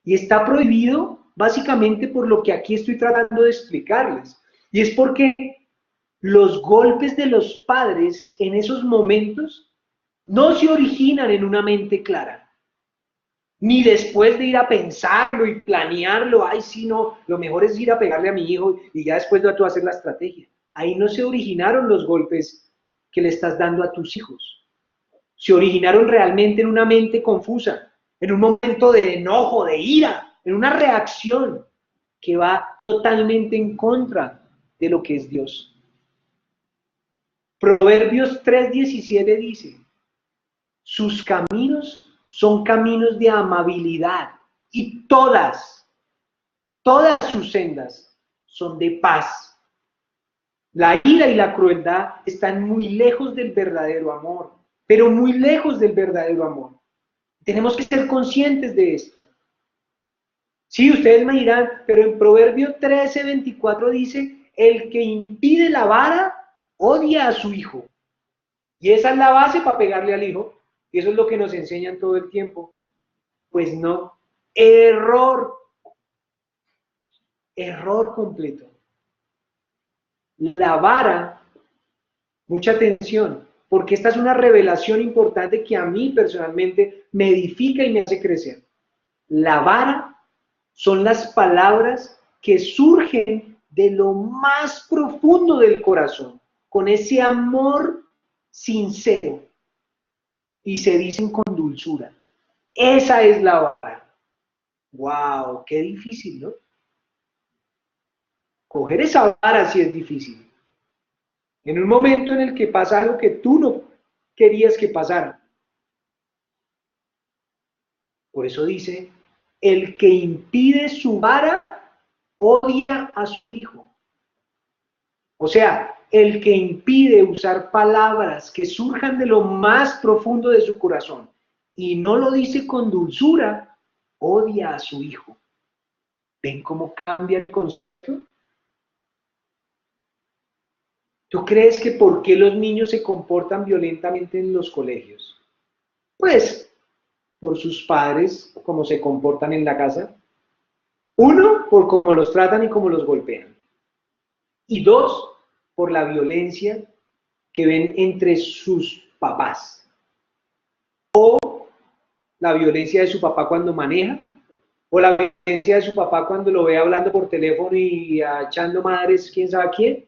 Y está prohibido básicamente por lo que aquí estoy tratando de explicarles. Y es porque los golpes de los padres en esos momentos no se originan en una mente clara, ni después de ir a pensarlo y planearlo, ay, sí, no, lo mejor es ir a pegarle a mi hijo y ya después de tú hacer la estrategia. Ahí no se originaron los golpes que le estás dando a tus hijos. Se originaron realmente en una mente confusa, en un momento de enojo, de ira, en una reacción que va totalmente en contra de lo que es Dios. Proverbios 3:17 dice, sus caminos son caminos de amabilidad y todas sus sendas son de paz. La ira y la crueldad están muy lejos del verdadero amor, pero muy lejos del verdadero amor. Tenemos que ser conscientes de esto. Sí, ustedes me dirán, pero en Proverbio 13:24 dice, el que impide la vara odia a su hijo. Y esa es la base para pegarle al hijo. Y eso es lo que nos enseñan todo el tiempo. Pues no, error. Error completo. La vara, mucha atención, porque esta es una revelación importante que a mí personalmente me edifica y me hace crecer. La vara son las palabras que surgen de lo más profundo del corazón, con ese amor sincero, y se dicen con dulzura. Esa es la vara. ¡Wow! ¡Qué difícil!, ¿no? Coger esa vara sí es difícil. En un momento en el que pasa algo que tú no querías que pasara. Por eso dice, el que impide su vara odia a su hijo. O sea, el que impide usar palabras que surjan de lo más profundo de su corazón y no lo dice con dulzura, odia a su hijo. ¿Ven cómo cambia el concepto? ¿Tú crees que por qué los niños se comportan violentamente en los colegios? Pues por sus padres, cómo se comportan en la casa. Uno, por cómo los tratan y cómo los golpean. Y dos, por la violencia que ven entre sus papás. O la violencia de su papá cuando maneja, o la violencia de su papá cuando lo ve hablando por teléfono y echando madres, quién sabe a quién.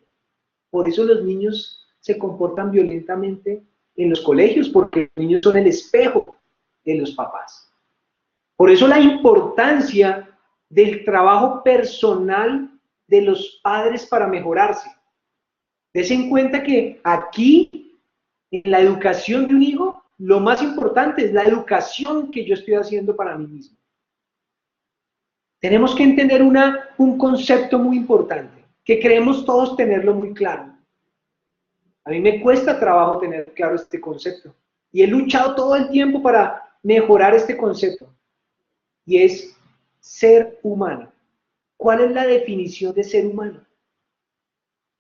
Por eso los niños se comportan violentamente en los colegios, porque los niños son el espejo de los papás. Por eso la importancia del trabajo personal de los padres para mejorarse. Des en cuenta que aquí, en la educación de un hijo, lo más importante es la educación que yo estoy haciendo para mí mismo. Tenemos que entender un concepto muy importante, que creemos todos tenerlo muy claro. A mí me cuesta trabajo tener claro este concepto. Y he luchado todo el tiempo para mejorar este concepto. Y es ser humano. ¿Cuál es la definición de ser humano?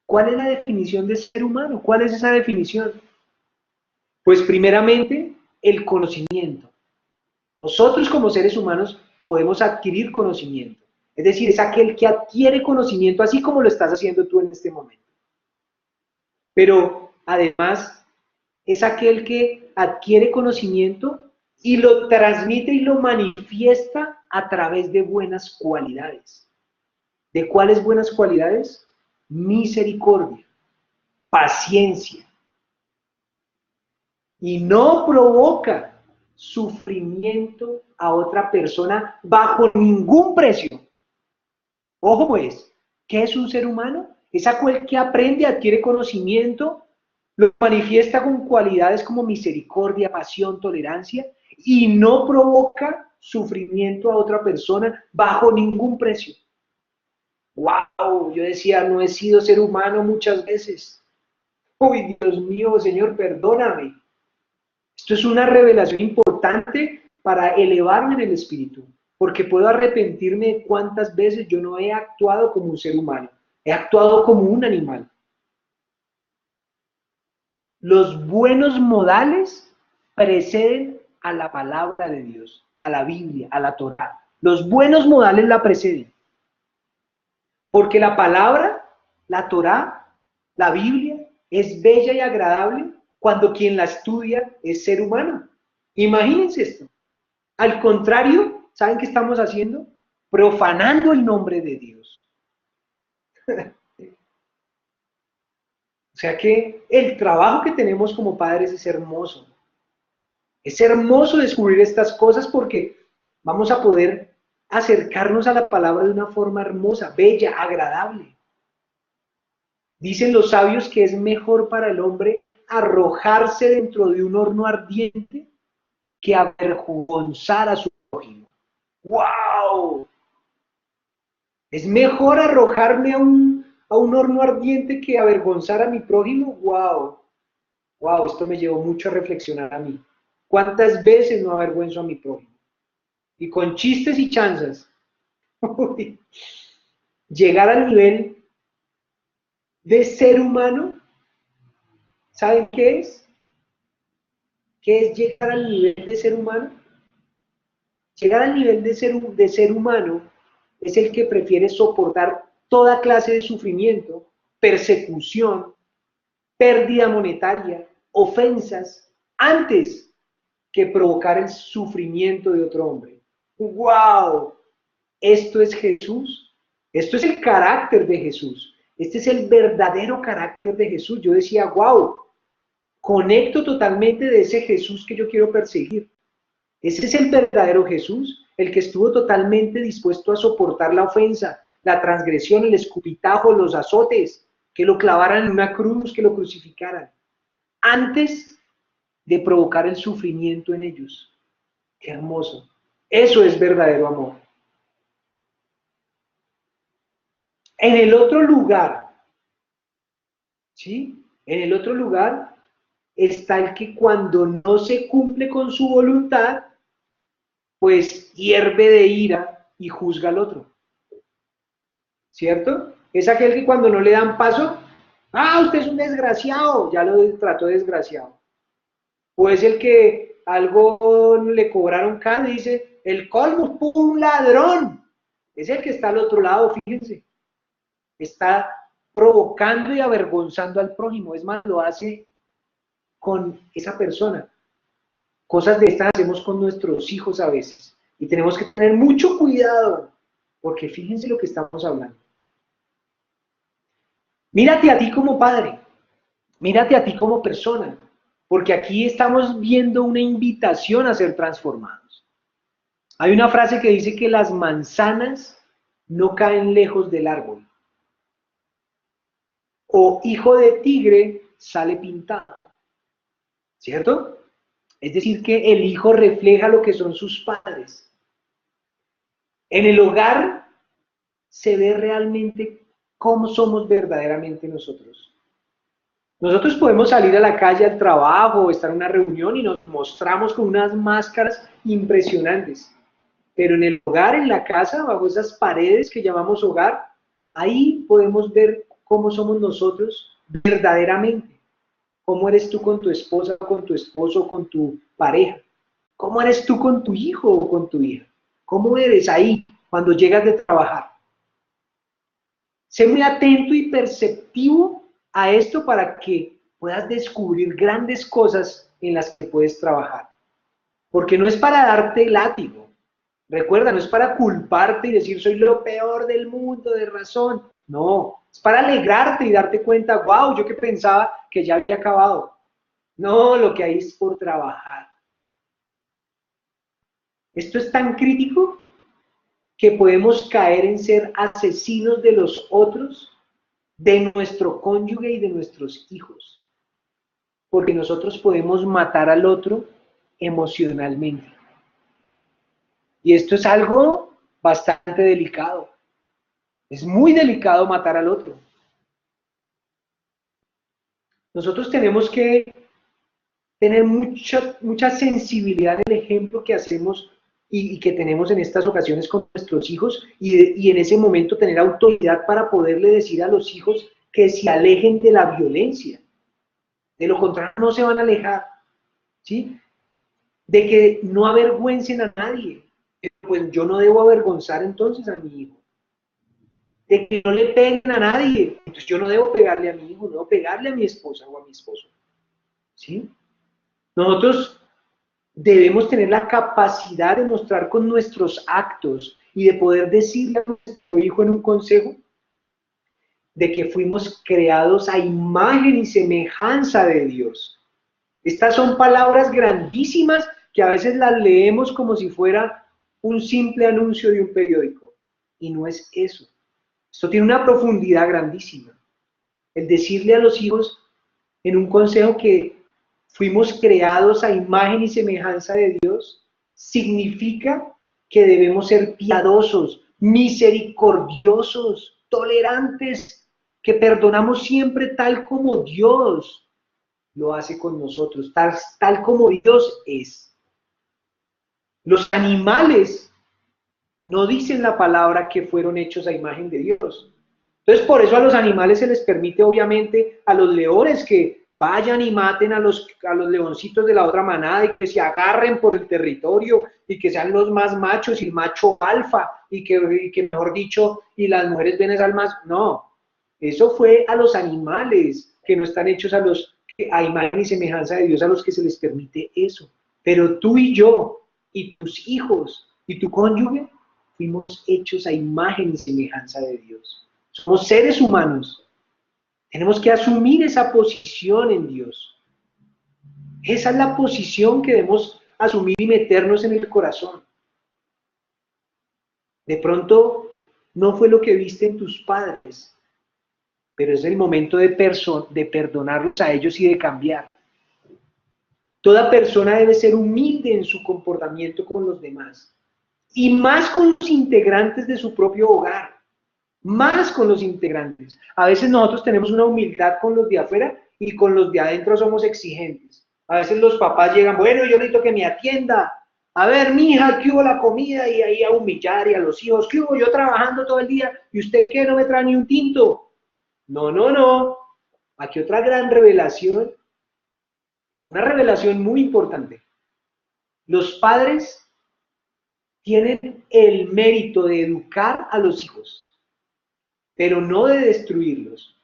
¿Cuál es la definición de ser humano? ¿Cuál es esa definición? Pues primeramente, el conocimiento. Nosotros como seres humanos podemos adquirir conocimiento. Es decir, es aquel que adquiere conocimiento así como lo estás haciendo tú en este momento. Pero además es aquel que adquiere conocimiento y lo transmite y lo manifiesta a través de buenas cualidades. ¿De cuáles buenas cualidades? Misericordia, paciencia. Y no provoca sufrimiento a otra persona bajo ningún precio. Ojo pues, ¿qué es un ser humano? Es aquel que aprende, adquiere conocimiento, lo manifiesta con cualidades como misericordia, pasión, tolerancia, y no provoca sufrimiento a otra persona bajo ningún precio. ¡Wow! Yo decía, no he sido ser humano muchas veces. ¡Uy, Dios mío, Señor, perdóname! Esto es una revelación importante para elevarme en el espíritu, porque puedo arrepentirme de cuántas veces yo no he actuado como un ser humano, he actuado como un animal. Los buenos modales preceden a la palabra de Dios, a la Biblia, a la Torá. Los buenos modales la preceden. Porque la palabra, la Torá, la Biblia, es bella y agradable cuando quien la estudia es ser humano. Imagínense esto. Al contrario, ¿saben qué estamos haciendo? Profanando el nombre de Dios. O sea que el trabajo que tenemos como padres es hermoso. Es hermoso descubrir estas cosas porque vamos a poder acercarnos a la palabra de una forma hermosa, bella, agradable. Dicen los sabios que es mejor para el hombre arrojarse dentro de un horno ardiente que avergonzar a su prójimo. ¡Wow! Es mejor arrojarme a un horno ardiente que avergonzar a mi prójimo. ¡Wow! ¡Wow! Esto me llevó mucho a reflexionar a mí. ¿Cuántas veces no avergüenzo a mi prójimo? Y con chistes y chanzas. Llegar al nivel de ser humano, ¿saben qué es? ¿Qué es llegar al nivel de ser humano? Llegar al nivel de ser humano es el que prefiere soportar toda clase de sufrimiento, persecución, pérdida monetaria, ofensas, antes que provocar el sufrimiento de otro hombre. ¡Wow! Esto es Jesús. Esto es el carácter de Jesús. Este es el verdadero carácter de Jesús. Yo decía, wow, conecto totalmente de ese Jesús que yo quiero perseguir. Ese es el verdadero Jesús, el que estuvo totalmente dispuesto a soportar la ofensa, la transgresión, el escupitajo, los azotes, que lo clavaran en una cruz, que lo crucificaran, antes de provocar el sufrimiento en ellos. Qué hermoso. Eso es verdadero amor. En el otro lugar, ¿sí? En el otro lugar está el que cuando no se cumple con su voluntad, pues hierve de ira y juzga al otro. ¿Cierto? Es aquel que cuando no le dan paso, usted es un desgraciado, ya lo trató de desgraciado. O es el que algo le cobraron caro y dice, el colmo, un ladrón. Es el que está al otro lado, fíjense. Está provocando y avergonzando al prójimo. Es más, lo hace con esa persona. Cosas de estas hacemos con nuestros hijos a veces. Y tenemos que tener mucho cuidado, porque fíjense lo que estamos hablando. Mírate a ti como padre, mírate a ti como persona, porque aquí estamos viendo una invitación a ser transformados. Hay una frase que dice que las manzanas no caen lejos del árbol. O hijo de tigre sale pintado. ¿Cierto? Es decir, que el hijo refleja lo que son sus padres. En el hogar se ve realmente cómo somos verdaderamente nosotros. Nosotros podemos salir a la calle al trabajo o estar en una reunión y nos mostramos con unas máscaras impresionantes. Pero en el hogar, en la casa, bajo esas paredes que llamamos hogar, ahí podemos ver cómo somos nosotros verdaderamente. ¿Cómo eres tú con tu esposa, con tu esposo, con tu pareja? ¿Cómo eres tú con tu hijo o con tu hija? ¿Cómo eres ahí cuando llegas de trabajar? Sé muy atento y perceptivo a esto para que puedas descubrir grandes cosas en las que puedes trabajar. Porque no es para darte látigo. Recuerda, no es para culparte y decir soy lo peor del mundo, de razón. No, es para alegrarte y darte cuenta, wow, yo que pensaba que ya había acabado. No, lo que hay es por trabajar. Esto es tan crítico que podemos caer en ser asesinos de los otros, de nuestro cónyuge y de nuestros hijos. Porque nosotros podemos matar al otro emocionalmente. Y esto es algo bastante delicado. Es muy delicado matar al otro. Nosotros tenemos que tener mucha sensibilidad en el ejemplo que hacemos y que tenemos en estas ocasiones con nuestros hijos y en ese momento tener autoridad para poderle decir a los hijos que se alejen de la violencia. De lo contrario no se van a alejar, ¿sí? De que no avergüencen a nadie. Pues yo no debo avergonzar entonces a mi hijo. De que no le peguen a nadie. Entonces yo no debo pegarle a mi hijo, no debo pegarle a mi esposa o a mi esposo. ¿Sí? Nosotros debemos tener la capacidad de mostrar con nuestros actos y de poder decirle a nuestro hijo en un consejo de que fuimos creados a imagen y semejanza de Dios. Estas son palabras grandísimas que a veces las leemos como si fuera un simple anuncio de un periódico. Y no es eso. Esto tiene una profundidad grandísima. El decirle a los hijos en un consejo que fuimos creados a imagen y semejanza de Dios, significa que debemos ser piadosos, misericordiosos, tolerantes, que perdonamos siempre tal como Dios lo hace con nosotros, tal como Dios es. Los animales no dicen la palabra que fueron hechos a imagen de Dios. Entonces, por eso a los animales se les permite, obviamente, a los leones que vayan y maten a los leoncitos de la otra manada y que se agarren por el territorio y que sean los más machos y el macho alfa y que mejor dicho, y las mujeres ven al más. No, eso fue a los animales que no están hechos a imagen y semejanza de Dios, a los que se les permite eso. Pero tú y yo, y tus hijos, y tu cónyuge, fuimos hechos a imagen y semejanza de Dios. Somos seres humanos. Tenemos que asumir esa posición en Dios. Esa es la posición que debemos asumir y meternos en el corazón. De pronto, no fue lo que viste en tus padres, pero es el momento de perdonarlos a ellos y de cambiar. Toda persona debe ser humilde en su comportamiento con los demás, y más con los integrantes de su propio hogar. Más con los integrantes. A veces nosotros tenemos una humildad con los de afuera y con los de adentro somos exigentes. A veces los papás llegan, bueno, yo necesito que me atienda. A ver, mija, ¿qué hubo la comida? Y ahí a humillar y a los hijos, ¿qué hubo? Yo trabajando todo el día y usted ¿qué? No me trae ni un tinto. No, no, no. Aquí otra gran revelación, una revelación muy importante. Los padres tienen el mérito de educar a los hijos, pero no de destruirlos.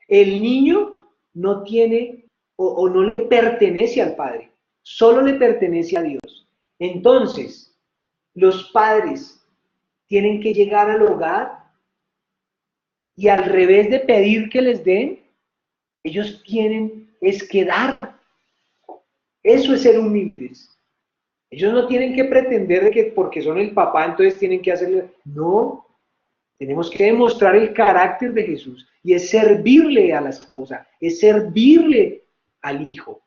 El niño no tiene o no le pertenece al padre, solo le pertenece a Dios. Entonces, los padres tienen que llegar al hogar y al revés de pedir que les den, ellos tienen es que dar. Eso es ser humildes. Ellos no tienen que pretender de que porque son el papá entonces tienen que hacerle. No, tenemos que demostrar el carácter de Jesús y es servirle a la esposa, es servirle al hijo.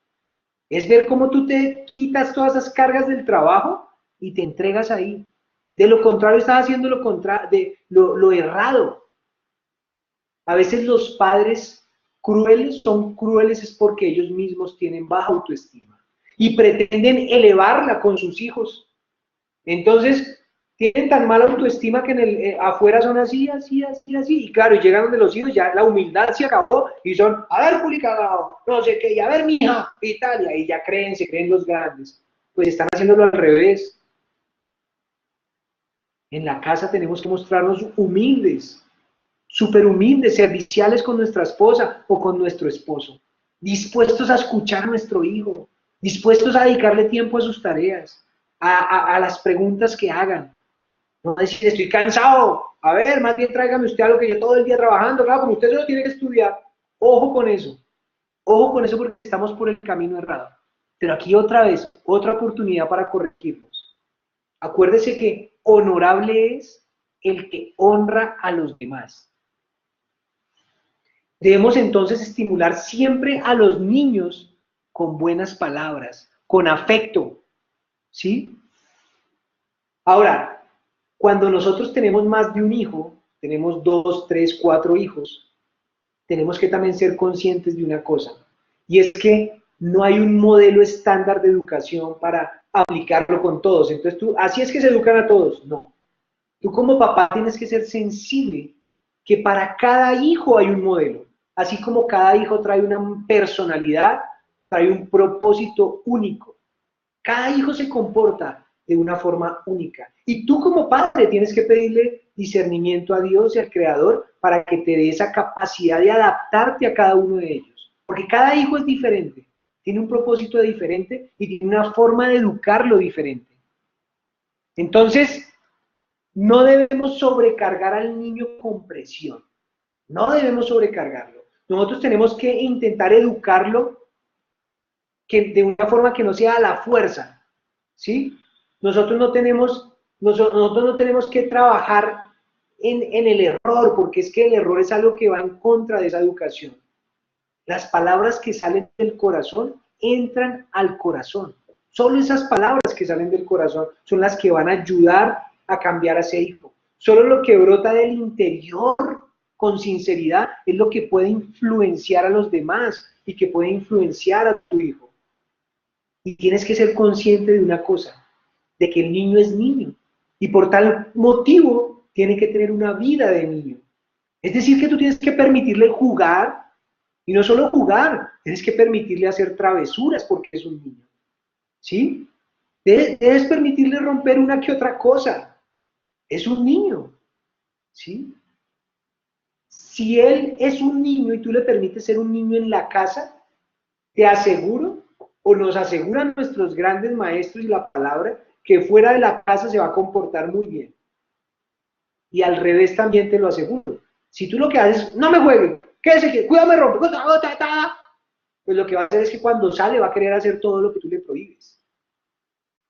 Es ver cómo tú te quitas todas esas cargas del trabajo y te entregas ahí. De lo contrario, estás haciendo lo errado. A veces los padres crueles son crueles es porque ellos mismos tienen baja autoestima y pretenden elevarla con sus hijos. Entonces, tienen tan mala autoestima que afuera son así, así, así, así. Y claro, y llegan donde los hijos, ya la humildad se acabó y son, a ver, culicagao, no sé qué, y a ver, mija, Italia, y ya se creen los grandes. Pues están haciéndolo al revés. En la casa tenemos que mostrarnos humildes, súper humildes, serviciales con nuestra esposa o con nuestro esposo, dispuestos a escuchar a nuestro hijo, dispuestos a dedicarle tiempo a sus tareas, a las preguntas que hagan. No decir, estoy cansado, a ver, más bien tráigame usted algo que yo todo el día trabajando, claro, como usted solo tiene que estudiar. Ojo con eso porque estamos por el camino errado. Pero aquí otra vez, otra oportunidad para corregirnos. Acuérdese que honorable es el que honra a los demás. Debemos entonces estimular siempre a los niños con buenas palabras, con afecto, ¿sí? Ahora, cuando nosotros tenemos más de un hijo, tenemos 2, 3, 4 hijos, tenemos que también ser conscientes de una cosa, y es que no hay un modelo estándar de educación para aplicarlo con todos. Entonces así es que se educan a todos. No. Tú como papá tienes que ser sensible que para cada hijo hay un modelo. Así como cada hijo trae una personalidad, trae un propósito único. Cada hijo se comporta de una forma única. Y tú como padre tienes que pedirle discernimiento a Dios y al Creador para que te dé esa capacidad de adaptarte a cada uno de ellos. Porque cada hijo es diferente, tiene un propósito diferente y tiene una forma de educarlo diferente. Entonces, no debemos sobrecargar al niño con presión. No debemos sobrecargarlo. Nosotros tenemos que intentar educarlo de una forma que no sea a la fuerza, ¿sí? Nosotros no tenemos que trabajar en el error, porque es que el error es algo que va en contra de esa educación. Las palabras que salen del corazón entran al corazón. Solo esas palabras que salen del corazón son las que van a ayudar a cambiar a ese hijo. Solo lo que brota del interior con sinceridad es lo que puede influenciar a los demás y que puede influenciar a tu hijo. Y tienes que ser consciente de una cosa, de que el niño es niño y por tal motivo tiene que tener una vida de niño. Es decir, que tú tienes que permitirle jugar Y no solo jugar, tienes que permitirle hacer travesuras porque es un niño. ¿Sí? Debes permitirle romper una que otra cosa. Es un niño. ¿Sí? Si él es un niño y tú le permites ser un niño en la casa, te aseguro, o nos aseguran nuestros grandes maestros y la palabra, que fuera de la casa se va a comportar muy bien. Y al revés también te lo aseguro. Si tú lo que haces, no me jueguen, quédese, cuidado me rompe, pues lo que va a hacer es que cuando sale va a querer hacer todo lo que tú le prohíbes.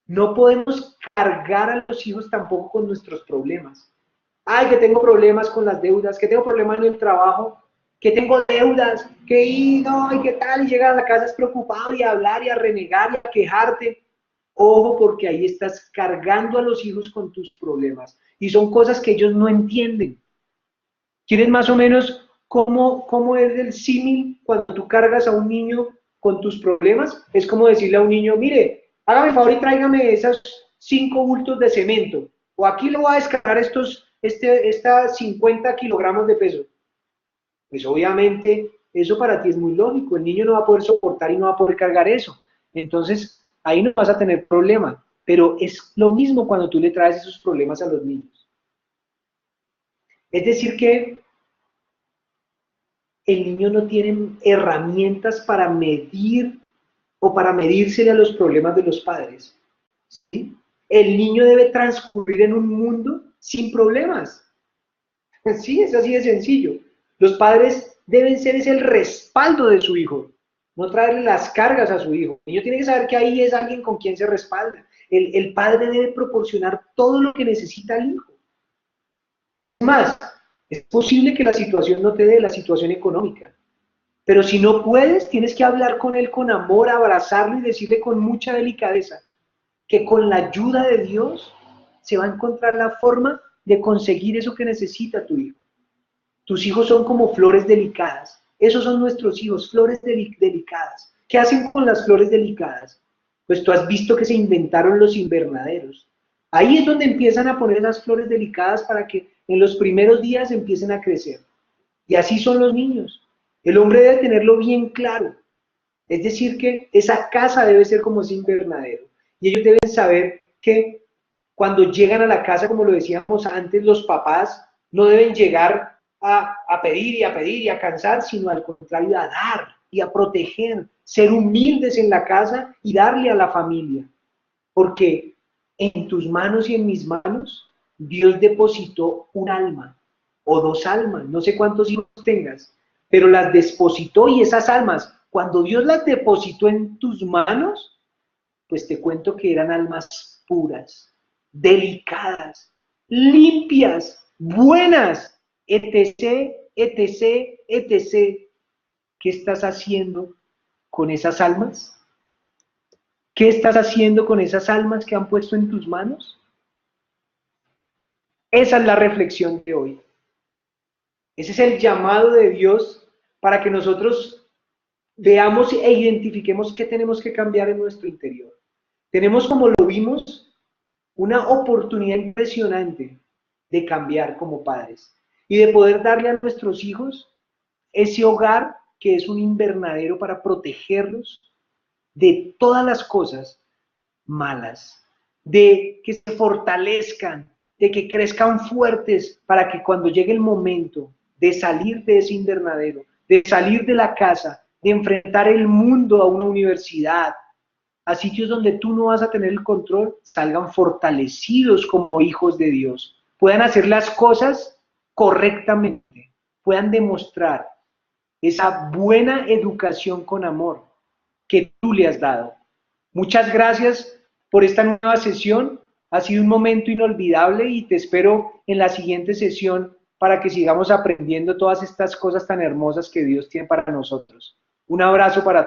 No podemos cargar a los hijos tampoco con nuestros problemas. Ay, que tengo problemas con las deudas, que tengo problemas en el trabajo, que tengo deudas, que no, y qué tal, y llegas a la casa es preocupado y a hablar y a renegar y a quejarte. Ojo, porque ahí estás cargando a los hijos con tus problemas. Y son cosas que ellos no entienden. ¿Quieren más o menos cómo es el símil cuando tú cargas a un niño con tus problemas? Es como decirle a un niño, mire, hágame el favor y tráigame esos 5 bultos de cemento. O aquí le voy a descargar estas 50 kilogramos de peso. Pues obviamente eso para ti es muy lógico. El niño no va a poder soportar y no va a poder cargar eso. Entonces ahí no vas a tener problema. Pero es lo mismo cuando tú le traes esos problemas a los niños. Es decir que el niño no tiene herramientas para medir o para medírsele a los problemas de los padres. ¿Sí? El niño debe transcurrir en un mundo sin problemas. Sí, es así de sencillo. Los padres deben ser el respaldo de su hijo, no traerle las cargas a su hijo. El niño tiene que saber que ahí es alguien con quien se respalda. El padre debe proporcionar todo lo que necesita el hijo. Más, es posible que la situación no te dé la situación económica, pero si no puedes, tienes que hablar con él con amor, abrazarlo y decirle con mucha delicadeza que con la ayuda de Dios se va a encontrar la forma de conseguir eso que necesita tu hijo. Tus hijos son como flores delicadas. Esos son nuestros hijos, flores delicadas. ¿Qué hacen con las flores delicadas? Pues tú has visto que se inventaron los invernaderos. Ahí es donde empiezan a poner las flores delicadas para que en los primeros días empiecen a crecer. Y así son los niños. El hombre debe tenerlo bien claro. Es decir, que esa casa debe ser como ese invernadero. Y ellos deben saber que cuando llegan a la casa, como lo decíamos antes, los papás no deben llegar a pedir y a pedir y a cansar, sino al contrario, a dar y a proteger, ser humildes en la casa y darle a la familia. Porque en tus manos y en mis manos, Dios depositó un alma o 2 almas, no sé cuántos hijos tengas, pero las depositó y esas almas, cuando Dios las depositó en tus manos, pues te cuento que eran almas puras, delicadas, limpias, buenas, etc., etc., etc. ¿Qué estás haciendo con esas almas? ¿Qué estás haciendo con esas almas que han puesto en tus manos? Esa es la reflexión de hoy. Ese es el llamado de Dios para que nosotros veamos e identifiquemos qué tenemos que cambiar en nuestro interior. Tenemos, como lo vimos, una oportunidad impresionante de cambiar como padres y de poder darle a nuestros hijos ese hogar que es un invernadero para protegerlos de todas las cosas malas, de que se fortalezcan, de que crezcan fuertes para que cuando llegue el momento de salir de ese invernadero, de salir de la casa, de enfrentar el mundo a una universidad, a sitios donde tú no vas a tener el control, salgan fortalecidos como hijos de Dios, puedan hacer las cosas correctamente, puedan demostrar esa buena educación con amor que tú le has dado. Muchas gracias por esta nueva sesión. Ha sido un momento inolvidable y te espero en la siguiente sesión para que sigamos aprendiendo todas estas cosas tan hermosas que Dios tiene para nosotros. Un abrazo para todos.